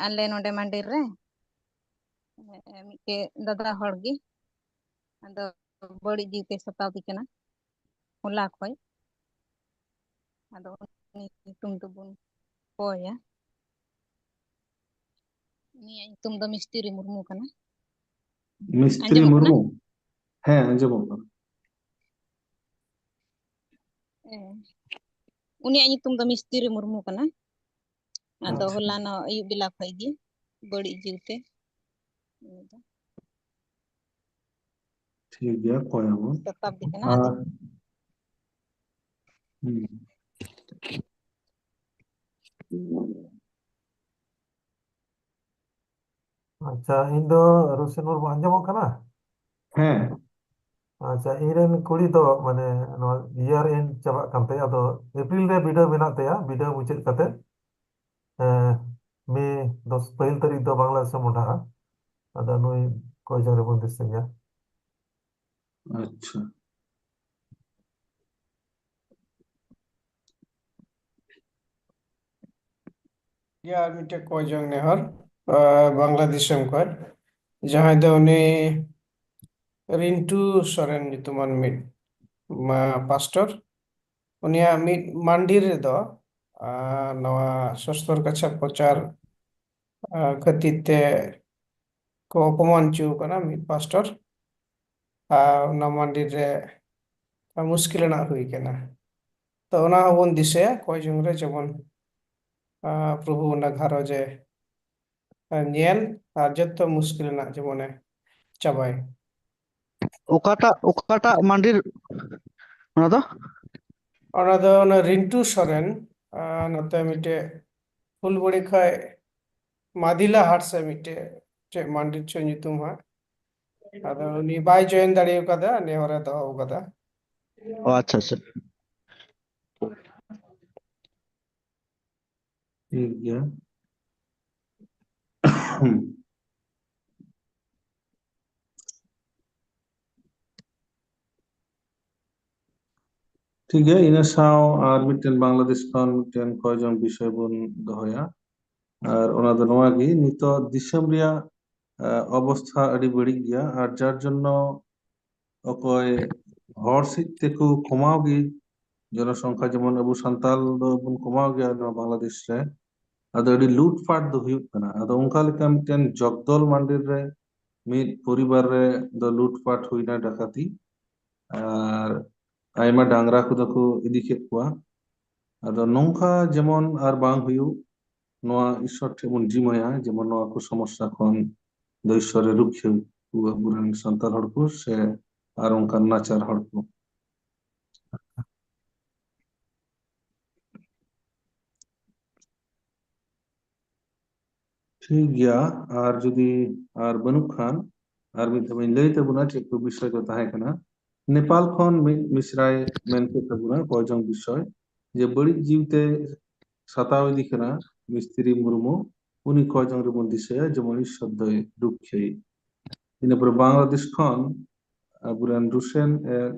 अल्ले नोंडे मंदिर रे मिके दादा हड़गी अदो बड़ी जीते सतावती कना होला खोय अदो तुम तो बुन कोया ni तुम दो मिस्त्री मुर्मू कना मिस्त्री मुर्मू है अंजमो उनिया तुम दो मिस्त्री मुर्मू कना अदो होला न अयु बिला खोयगी बड़ी जीवते ठीक है कोया वो शताब्दी कना अच्छा इन दो रोशन मुर्मू अंजमो कना हैं अच्छा इरेन कुड़ी दो माने ईयर एंड चाबा कानते आदो एप्रिल रे वीडियो बना तया वीडियो मुचाद कते मे 10 पहिल तारीख दो बांग्लादेश मोटा आदो नुई कोई जरे बन दिसया अच्छा या मिटे कोई जंग नेहर बांग्लादेश को जहां दो ने रिंटू सोरेन नितुमान मिट पास्टर उनिया मिट मंदिर रे दो नवा सस्तर कच्छा प्रचार खतिते को अपमान चू कना मिट पास्टर ना मंदिर रे मुश्किल ना हुई केना तो ना होन दिसे कोई जंग रे जमन प्रभु ना घरो जे ᱧᱮᱞ আর যত মুশকিল না জীবনে চাবাই ওকাটা মান্ডির ওনা দো না রিন্টু সরেন নতে মিটে ফুলবড়ি খায় মাদিলা হাট সে মিটে যে মান্ডির চ নিতুম হা আদো নি বাই জয়েন দাঁড়িয়ে কাদা নে হরে দাও কাদা ও আচ্ছা আচ্ছা ठीक है ठीक है ina saw ar mitten bangladesh kon mitten koyjon bishoy bon dohoya ar ona do noa gi nito disam ria অবস্থা আদি বেড়ে গিয়া আর যার জন্য অকয় হর সিতে কো কমাও গি জনসংখ্যা যেমন আবু সান্তাল দো বন কমাও গিয়া বাংলাদেশ রে আদো আদি লুটপাট দো হুᱭᱩᱜ ᱠᱟᱱᱟ ᱟᱫᱚ ᱚᱱᱠᱟ ᱞᱮᱠᱟ ᱢᱤᱫᱴᱮᱱ ᱡᱚᱜᱫᱚᱞ ᱢᱟᱱᱰᱤᱨ ᱨᱮ ᱢᱤᱫ ᱯᱚᱨᱤᱵᱟᱨ ᱨᱮ ᱫᱚ ᱞᱩᱴᱯᱟᱴ ᱦᱩᱭᱱᱟ ᱰᱟᱠᱟᱛᱤ আর আইমা ডাংরা কো ᱫᱚᱠᱚ ᱤᱫᱤ ᱠᱮᱫ ᱠᱚᱣᱟ ᱟᱫᱚ ᱱᱚᱝᱠᱟ ᱡᱮᱢᱚᱱ ᱟᱨ ᱵᱟᱝ ᱦᱩᱭᱩᱜ ᱱᱚᱣᱟ ᱤᱥᱥᱚᱨ ᱴᱷᱮᱱ ᱵᱚᱱ ᱡᱤᱢᱟᱹᱭᱟ ᱡᱮᱢᱚᱱ ᱱᱚᱣᱟ ᱠᱚ ᱥᱚᱢᱚᱥᱥᱟ ᱠᱷᱚᱱ ᱫᱚ ᱤᱥᱥᱚᱨᱮ ᱨᱩᱠᱷᱤᱭᱟᱹ ᱟᱵᱚᱨᱮᱱ ᱥᱟᱱᱛᱟᱲ ᱦᱚᱲ ᱠᱚ ᱥᱮ ᱟᱨ ᱚᱱᱠᱟᱱ ᱱᱟᱪᱟᱨ ᱦᱚᱲ ᱠᱚ ᱴᱷᱤक गया আর যদি আর বানুক খান আর মিদ ধামিন লই তাবুনা চেক কো বিষয় তো তাহে কানা নেপাল খন মিশ্রায় মেনকে তাবুনা কয়জন বিষয় যে বড়ি জীবতে সাতাও দিখনা মিস্ত্রি মুরমু উনি কয়জন রে দিছে যেমন ঈশ্বরদয় রুক্ষে ইনাপরে বাংলাদেশ খন আবুরান রুশেন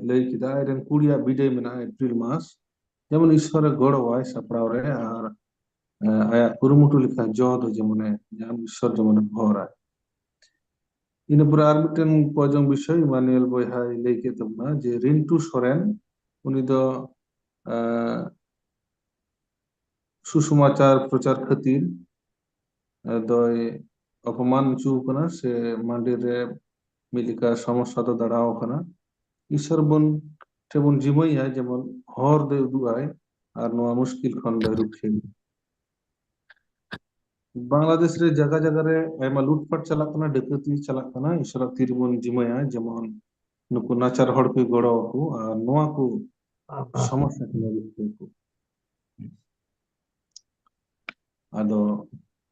লই কিদা এরেন কুড়িয়া বিডে মেনা এপ্রিল মাস যেমন ঈশ্বরে গড় হয় সাপড়াও রে আর আয়া কুরুমুটু লেখা জদ যেমনে জাম ঈশ্বর যেমনে ভরা ইনাপরে আর মিটেন কয়জন বিষয় ইমানুয়েল বইহাই লেইকে তাবনা যে রিন্টু সরেন উনি তো সুসমাচার প্রচার খাতির দয় অপমান চুকনা সে মান্ডির রে মিলিকা সমস্যা তো দাঁড়াও কানা ঈশ্বর বন তেমন জিমই হয় যেমন হর দে দুয়ায় আর নোয়া মুশকিল খন দয় রুখে বাংলাদেশ রে জায়গা জায়গা রে আইমা লুটপাট চালাক কানা ডাকাতি চালাক কানা ঈশ্বর তিরবন জিমই হয় যেমন নুকু নাচার হড় কো গড়াও কো আর নোয়া কো সমস্যা কে রুখে কো আদো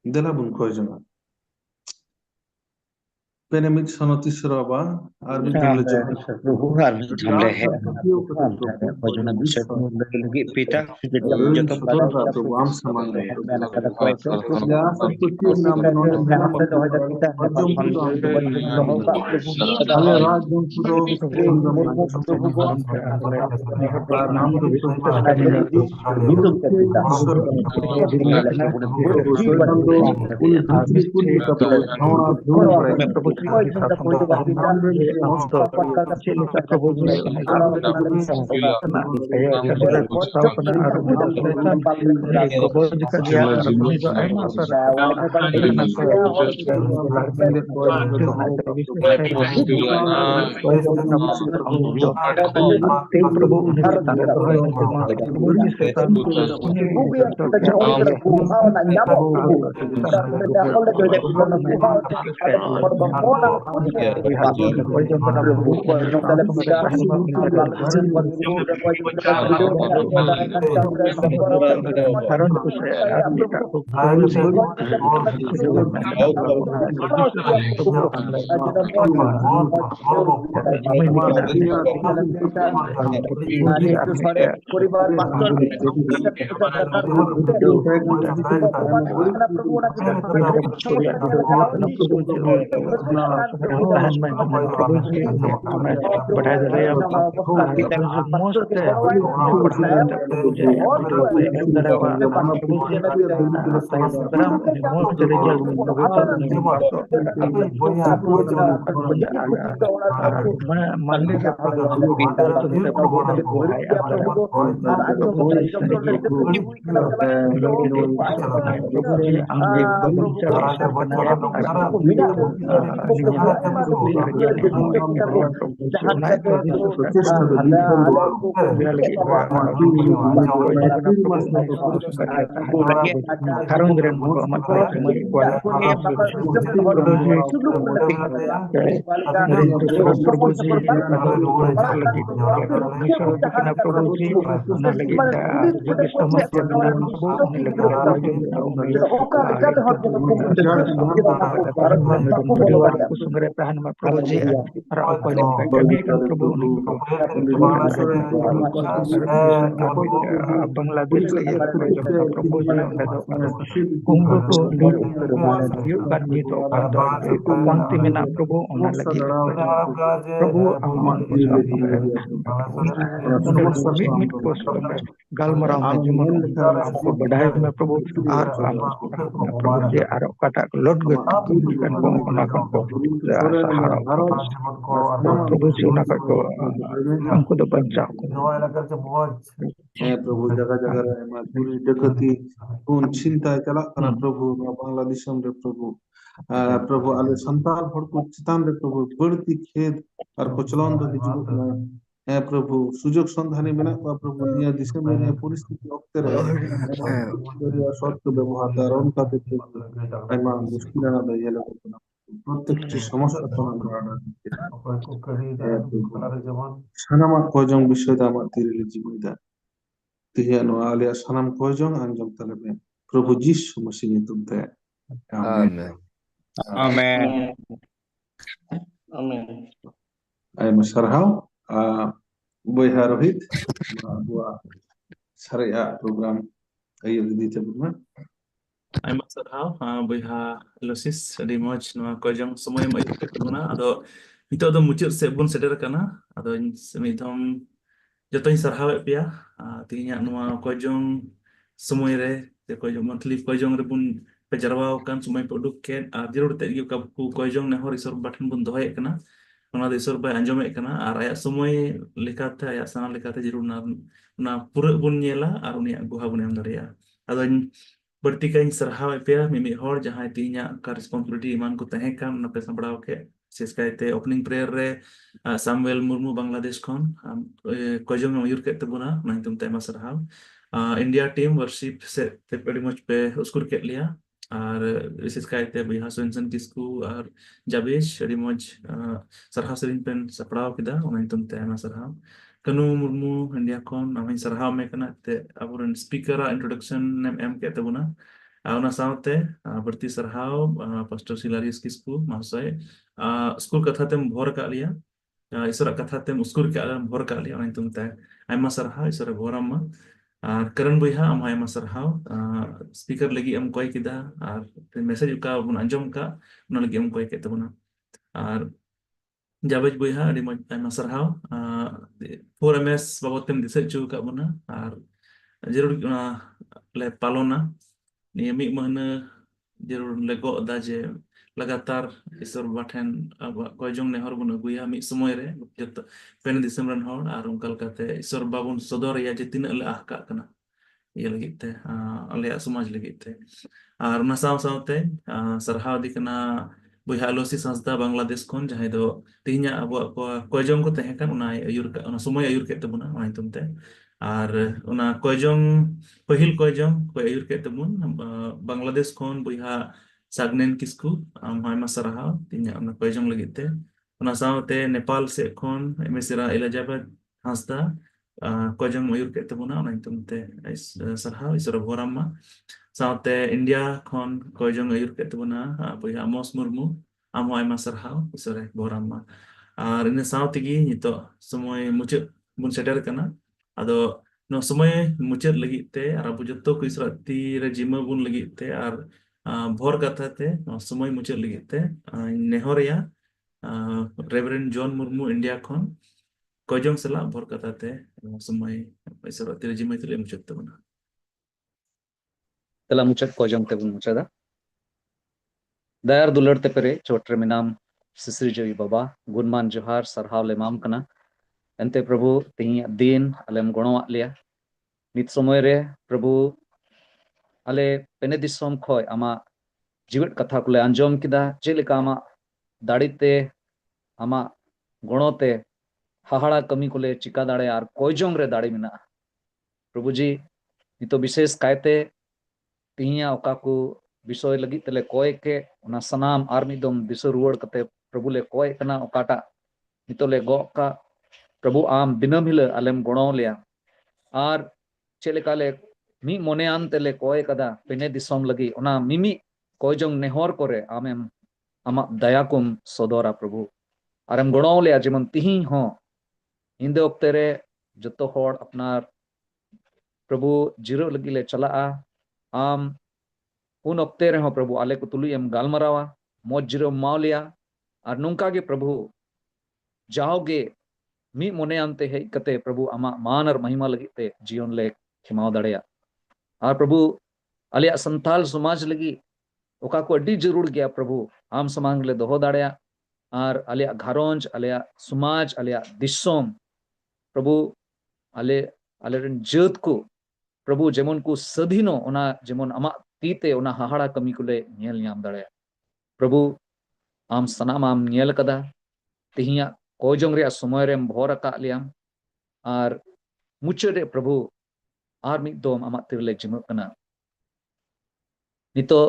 দেলা বুন কয়জনা पेनेमिक सनतीसरबा আর মিটেন লে জব প্রভু আর ঝামলে হে ভজনা বিষয় কোন লগে পিতা যত সততা তো আম সমান রে মেলা কথা কয় তো যা সব কিছু নাম নন নাম তো হয় পিতা তাহলে রাজ পুরো পুরো আর নাম তো বিন্দু পিতা प्रभु जगह जगह रे चोरी डकैती खून छिनताई चला कना प्रभु बांग्लादेश रे प्रभु प्रभु आले संताल हड़ को चितान रे प्रभु बढ़ती खेद और कोचलन दो हिजुक ना है प्रभु सुजोग संधानी मेना का प्रभु निया दिशा में परिस्थिति वक्त रे सत्य व्यवहार दारों का प्रभु आइमा मुश्किल ना दयले को প্রত্যেকটি সমস্যা সমাধান ᱚᱠᱚᱭ ᱠᱚ ᱠᱟᱹᱢᱤᱭᱮᱫᱟ ᱩᱱᱠᱩ ᱛᱟᱞᱟᱨᱮ ᱡᱮᱢᱚᱱ ᱥᱟᱱᱟᱢᱟᱜ ᱠᱚᱡᱚᱝ ᱵᱤᱥᱚᱭ ᱫᱚ ᱟᱢᱟᱜ ᱛᱤᱨᱮᱞᱮ ᱡᱤᱢᱟᱹᱭᱫᱟ ᱛᱮᱦᱮᱧ ᱱᱚᱣᱟ ᱟᱞᱮᱭᱟᱜ ᱥᱟᱱᱟᱢ ᱠᱚᱡᱚᱝ ᱟᱸᱡᱚᱢ ᱛᱟᱞᱮ ᱢᱮ ᱯᱨᱚᱵᱷᱩ ᱡᱤᱥᱩ ᱢᱟᱥᱤ ᱧᱩᱛᱩᱢ ᱛᱮ ᱟᱢᱮᱱ Amen. ᱟᱭᱢᱟ ᱥᱟᱨᱦᱟᱣ ᱵᱚᱭᱦᱟ ᱨᱳᱦᱤᱛ ᱟᱵᱚᱣᱟᱜ ᱥᱟᱨᱮᱡᱟᱜ ᱯᱨᱳᱜᱨᱟᱢ ᱟᱹᱭᱩᱨ ᱤᱫᱤ ᱛᱟᱵᱚᱱ ᱢᱮ ᱟᱭᱢᱟ ᱥᱟᱨᱦᱟᱣ ᱵᱚᱭᱦᱟ ᱞᱚᱥᱤᱥ ᱟᱹᱰᱤ ᱢᱚᱸᱡᱽ ᱱᱚᱣᱟ ᱠᱚᱡᱚᱝ ᱥᱚᱢᱚᱭᱮᱢ ᱟᱹᱭᱩᱨ ᱠᱮᱫ ᱛᱟᱵᱚᱱᱟ ᱟᱫᱚ ᱱᱤᱛᱚᱜ ᱫᱚ ᱢᱩᱪᱟᱹᱫ ᱥᱮᱫ ᱵᱚᱱ ᱥᱮᱴᱮᱨ ᱟᱠᱟᱱᱟ ᱟᱫᱚ ᱢᱤᱫ ᱫᱷᱟᱣ ᱡᱚᱛᱚᱧ ᱥᱟᱨᱦᱟᱣᱮᱫ ᱯᱮᱭᱟ ᱛᱮᱦᱮᱧᱟᱜ ᱱᱚᱣᱟ ᱠᱚᱡᱚᱝ ᱥᱚᱢᱚᱭ ᱨᱮ ᱠᱚᱡᱚᱝ ᱢᱟᱱᱛᱷᱞᱤ ᱠᱚᱡᱚᱝ ᱨᱮᱵᱚᱱ ᱯᱮ ᱡᱟᱨᱣᱟᱣ ᱟᱠᱟᱱ ᱥᱚᱢᱚᱭ ᱯᱮ ᱩᱰᱩᱠ ᱠᱮᱫ ᱟᱨ ᱡᱟᱹᱨᱩᱲ ᱛᱮᱫ ᱜᱮ ᱠᱚᱡᱚᱝ ᱱᱮᱦᱚᱨ ᱤᱥᱚᱨ ᱵᱟᱵᱟ ᱴᱷᱮᱱ ᱵᱚᱱ ᱫᱚᱦᱚᱭᱮᱫ ᱠᱟᱱᱟ ᱚᱱᱟ ᱫᱚ ᱤᱥᱚᱨ ᱵᱟᱭ ᱟᱸᱡᱚᱢᱮᱫ ᱠᱟᱱᱟ ᱟᱨ ᱟᱭᱟᱜ ᱥᱚᱢᱚᱭ ᱞᱮᱠᱟᱛᱮ ᱟᱭᱟᱜ ᱥᱟᱱᱟ ᱞᱮᱠᱟᱛᱮ ᱡᱟᱹᱨᱩᱲ ᱚᱱᱟ ᱯᱩᱨᱟᱹᱜ ᱵᱚᱱ ᱧᱮᱞᱟ ᱟᱨ ᱩᱱᱤᱭᱟᱜ ᱜᱩᱦᱟ ᱵᱚᱱ ᱮᱢ ᱫᱟᱲᱮᱭᱟᱜᱼᱟ ᱟᱫᱚᱧ ᱵᱟᱹᱲᱛᱤ ᱠᱟᱭᱧ ᱥᱟᱨᱦᱟᱣᱮᱫ ᱯᱮᱭᱟ ᱢᱤᱢᱤᱫ ᱦᱚᱲ ᱡᱟᱦᱟᱸᱭ ᱛᱮᱦᱮᱧᱟᱜ ᱚᱠᱟ ᱨᱮᱥᱯᱚᱱᱥᱤᱵᱤᱞᱤᱴᱤ ᱮᱢᱟᱱ ᱠᱚ ᱛᱟᱦᱮᱸ ᱠᱟᱱ ᱚᱱᱟ ᱯᱮ ᱥᱟᱸᱵᱲᱟᱣ ᱠᱮᱫ ᱵᱤᱥᱮᱥ ᱠᱟᱭᱛᱮ ᱳᱯᱮᱱᱤᱝ ᱯᱨᱮᱭᱟᱨ ᱨᱮ ᱥᱟᱢᱩᱮᱞ ᱢᱩᱨᱢᱩ ᱵᱟᱝᱞᱟᱫᱮশ ᱠᱷᱚᱱ ᱠᱚᱡᱚᱝ ᱮᱢ ᱟᱹᱭᱩᱨ ᱠᱮᱫ ᱛᱟᱵᱚᱱᱟ ᱚᱱᱟ ᱧᱩᱛᱩᱢ ᱛᱮ ᱟᱭᱢᱟ ᱥᱟᱨᱦᱟᱣ ᱤᱱᱰᱤᱭᱟ ᱴᱤᱢ ᱣᱟᱨᱥᱤᱯ ᱥᱮᱫ ᱛᱮ ᱟᱹᱰᱤ ᱢᱚᱸᱡᱽ ᱯᱮ ᱩᱥᱠᱩᱨ ᱠᱮᱫ ᱞᱮᱭᱟ ᱟᱨ ᱵᱤᱥᱮᱥ ᱠᱟᱭᱛᱮ ᱵᱚᱭᱦᱟ ᱥᱚᱧᱡᱚᱱ ᱠᱤᱥᱠᱩ ᱟᱨ ᱡᱟᱵᱮᱥ ᱟᱹᱰᱤ ᱢᱚᱸᱡᱽ ᱥᱟᱨᱦᱟᱣ ᱥᱮᱨᱮᱧ ᱯᱮ ᱥᱟᱯᱲᱟᱣ ᱠᱮᱫᱟ ᱚᱱᱟ ᱧᱩᱛᱩᱢ ᱛᱮ ᱟᱭᱢᱟ ᱥᱟᱨᱦᱟᱣ ᱠᱟᱹᱱᱩ ᱢᱩᱨᱢᱩ ᱤᱱᱰᱤᱭᱟ ᱠᱷᱚᱱ ᱟᱢᱦᱚᱧ ᱥᱟᱨᱦᱟᱣ ᱢᱮ ᱠᱟᱱᱟ ᱛᱮ ᱟᱵᱚᱨᱮᱱ ᱥᱯᱤᱠᱟᱨᱟᱜ ᱤᱱᱴᱨᱳᱰᱟᱠᱥᱚᱱ ᱮᱢ ᱠᱮᱫ ᱛᱟᱵᱚᱱᱟ ᱚᱱᱟ ᱥᱟᱶᱛᱮ ᱵᱟᱹᱲᱛᱤ ᱥᱟᱨᱦᱟᱣ ᱯᱟᱥᱴᱚᱨ ᱥᱤᱞᱟᱨᱤᱭᱟᱥ ᱠᱤᱥᱠᱩ ᱢᱟᱦᱟᱥᱚᱭ ᱥᱠᱩᱞ ᱠᱟᱛᱷᱟ ᱛᱮᱢ ᱵᱷᱚᱨ ᱟᱠᱟᱫ ᱞᱮᱭᱟ ᱤᱥᱚᱨᱟᱜ ᱠᱟᱛᱷᱟ ᱛᱮᱢ ᱩᱥᱠᱩᱨ ᱵᱷᱚᱨ ᱟᱠᱟᱫ ᱞᱮᱭᱟ ᱚᱱᱟ ᱧᱩᱛᱩᱢ ᱛᱮ ᱟᱭᱢᱟ ᱥᱟᱨᱦᱟᱣ ᱤᱥᱚᱨᱮ ᱵᱷᱚᱨᱟᱢ ᱢᱟ ᱟᱨ ᱠᱟᱨᱚᱱ ᱵᱚᱭᱦᱟ ᱟᱢ ᱟᱭᱢᱟ ᱥᱟᱨᱦᱟᱣ ᱥᱯᱤᱠᱟর ᱞᱟᱹᱜᱤᱫ ᱮᱢ ᱠᱚᱭ ᱠᱮᱫᱟ ᱟᱨ ᱢᱮᱥᱮᱡ ᱚᱠᱟ ᱵᱚᱱ ᱟᱸᱡᱚᱢ ᱠᱟᱜ ᱚᱱᱟ ᱞᱟᱹᱜᱤᱫ ᱮᱢ ᱠᱚᱭ ᱠᱮᱫ ᱛᱟᱵᱚᱱᱟ ᱟᱨ ᱡᱟᱵᱮᱡ ᱵᱚᱭᱦᱟ ᱟᱹᱰᱤ ᱢᱚᱸᱡᱽ ᱟᱭᱢᱟ ᱥᱟᱨᱦᱟᱣ 4MS ᱵᱟᱵᱚᱫ ᱛᱮᱢ ᱫᱤᱥᱟᱹ ᱦᱚᱪᱚ ᱟᱠᱟᱫ ᱵᱚᱱᱟ ᱟᱨ ᱡᱟᱹᱨᱩᱲ ᱚᱱᱟ ᱞᱮ ᱯᱟᱞᱚᱱᱟ ᱱᱤᱭᱟᱹ ᱢᱤᱫ ᱢᱟᱹᱦᱱᱟᱹ ᱡᱟᱹᱨᱩᱲ ᱞᱮ ᱜᱚᱜ ᱮᱫᱟ ᱡᱮ लगातार ईश्वर बाबा ठेन कयजों नेहर बन अगुया मिद समय रे जतो पेन दिसम रन हर आर उनका लकाते ईश्वर बाबा बन सदरया जे तिना ले आहका कना ये लगित ते आले समाज लगित ते आर उना साव सावते सरहाव दी कना बयहा लोसी संस्था बांग्लादेश खन जहां दो तिहिना अब कयजों को तहे कान उना अयुर का उना समय अयुर के तबुना उना तुमते आर उना कयजों पहिल कयजों को अयुर के तबुन बांग्लादेश खन बयहा सागनेन किस्कू आयमा सारहाव तिहिना उना कयजों लगित ते उना सावते नेपाल से खन एमएसरा एलिजाबेथ हांसदा कयजों अयुर के तबुना उना तुमते सारहाव इसरा भोरामा सावते इंडिया खन कयजों अयुर के तबुना बयहा मस मुर्मू आम आयमा सारहाव इसरे भोरामा आर इन सावतेगी नितो समय मुचाद बुन सेटर कना आदो नो समय मुचाद लगित ते आर अबो जत्तो को इसरा ती रे जिम्मा बुन लगित ते आर भोर कथा ते समय मुचाद लगित ते Nehria reverend John Murmu India खन कयजों सला भोर कथा ते समय इसरा ती रे जिम्मा ते मुचाद तबना तेला मुचाद कयजों ते बुन मुचादा दयार दुलर ते पेरे चोट्रे मिनाम सिसरी जोई बाबा गुणमान जोहार सरहाव ले माम कना एंते प्रभु तिही दिन अलेम गणोआ लिया नित समय रे प्रभु आले पेने दिसोम खय आमा जीवित कथा को ले अंजोम किदा जेलेका आमा दाड़ीते आमा गणोते हाहाड़ा कमी को ले चिका दाड़े आर कयजों रे दाड़ी मिना प्रभु जी नितो विशेष कायते तिहिया ओका को विषय लगी तेले कोय के उना सनाम आर मिदम दिसो रुवड़ कते प्रभु ले कोय कना ओकाटा नितो ले गो का प्रभु आम दिनम हिल आलेम गणो लिया आर चेलेका ले मी मोने आन तेले कोय कदा पेने दिसोम लगी उना मिमी कयजों नेहर करे आमेम आमा दया कुम सदोरा प्रभु आरम गणो लिया जेमन तिही हो इंदे ओक्ते रे जतो होड़ अपनार प्रभु जिरो लगी ले चला आम उन ओक्ते रे हो प्रभु आले को तुलु एम गालमरावा मोज जिरो मावलिया और नुंका के प्रभु जाओगे मी मोने आनते है कते प्रभु आमा मान और महिमा लगते जीवन ले खिमाव दड़िया और प्रभु आलिया संताल समाज लगी ओका को अड्डी जरूर गया प्रभु आम समांग ले दोहो दड़िया और आलिया घरोंज आलिया समाज आलिया दिसोम प्रभु आले आलेरन जत को प्रभु जेमन को सधीनो ओना जेमन आमा तीते ओना हाहाड़ा कमी को ले नेल न्याम दड़े प्रभु आम सनाम आम नेल कदा तिहिया कयजों रे समय रेम भोर का लियाम आर मुचरे प्रभु आर मिद दोम आमा तिरले जिम कना नितो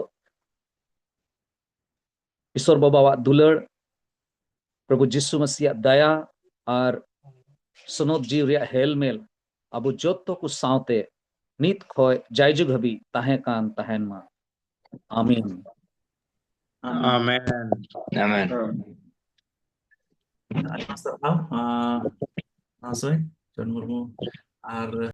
ईश्वर बाबा दुलड़ प्रभु जिसु मसीह दया और सनद जीव रे हेलमेल अब जोतो को सावते नित खोय जायजुग हबी ताहे कान ताहेन मा आमीन Amen. Amen. Ayo Mas Sarhau, Mas Soy, John Murmu,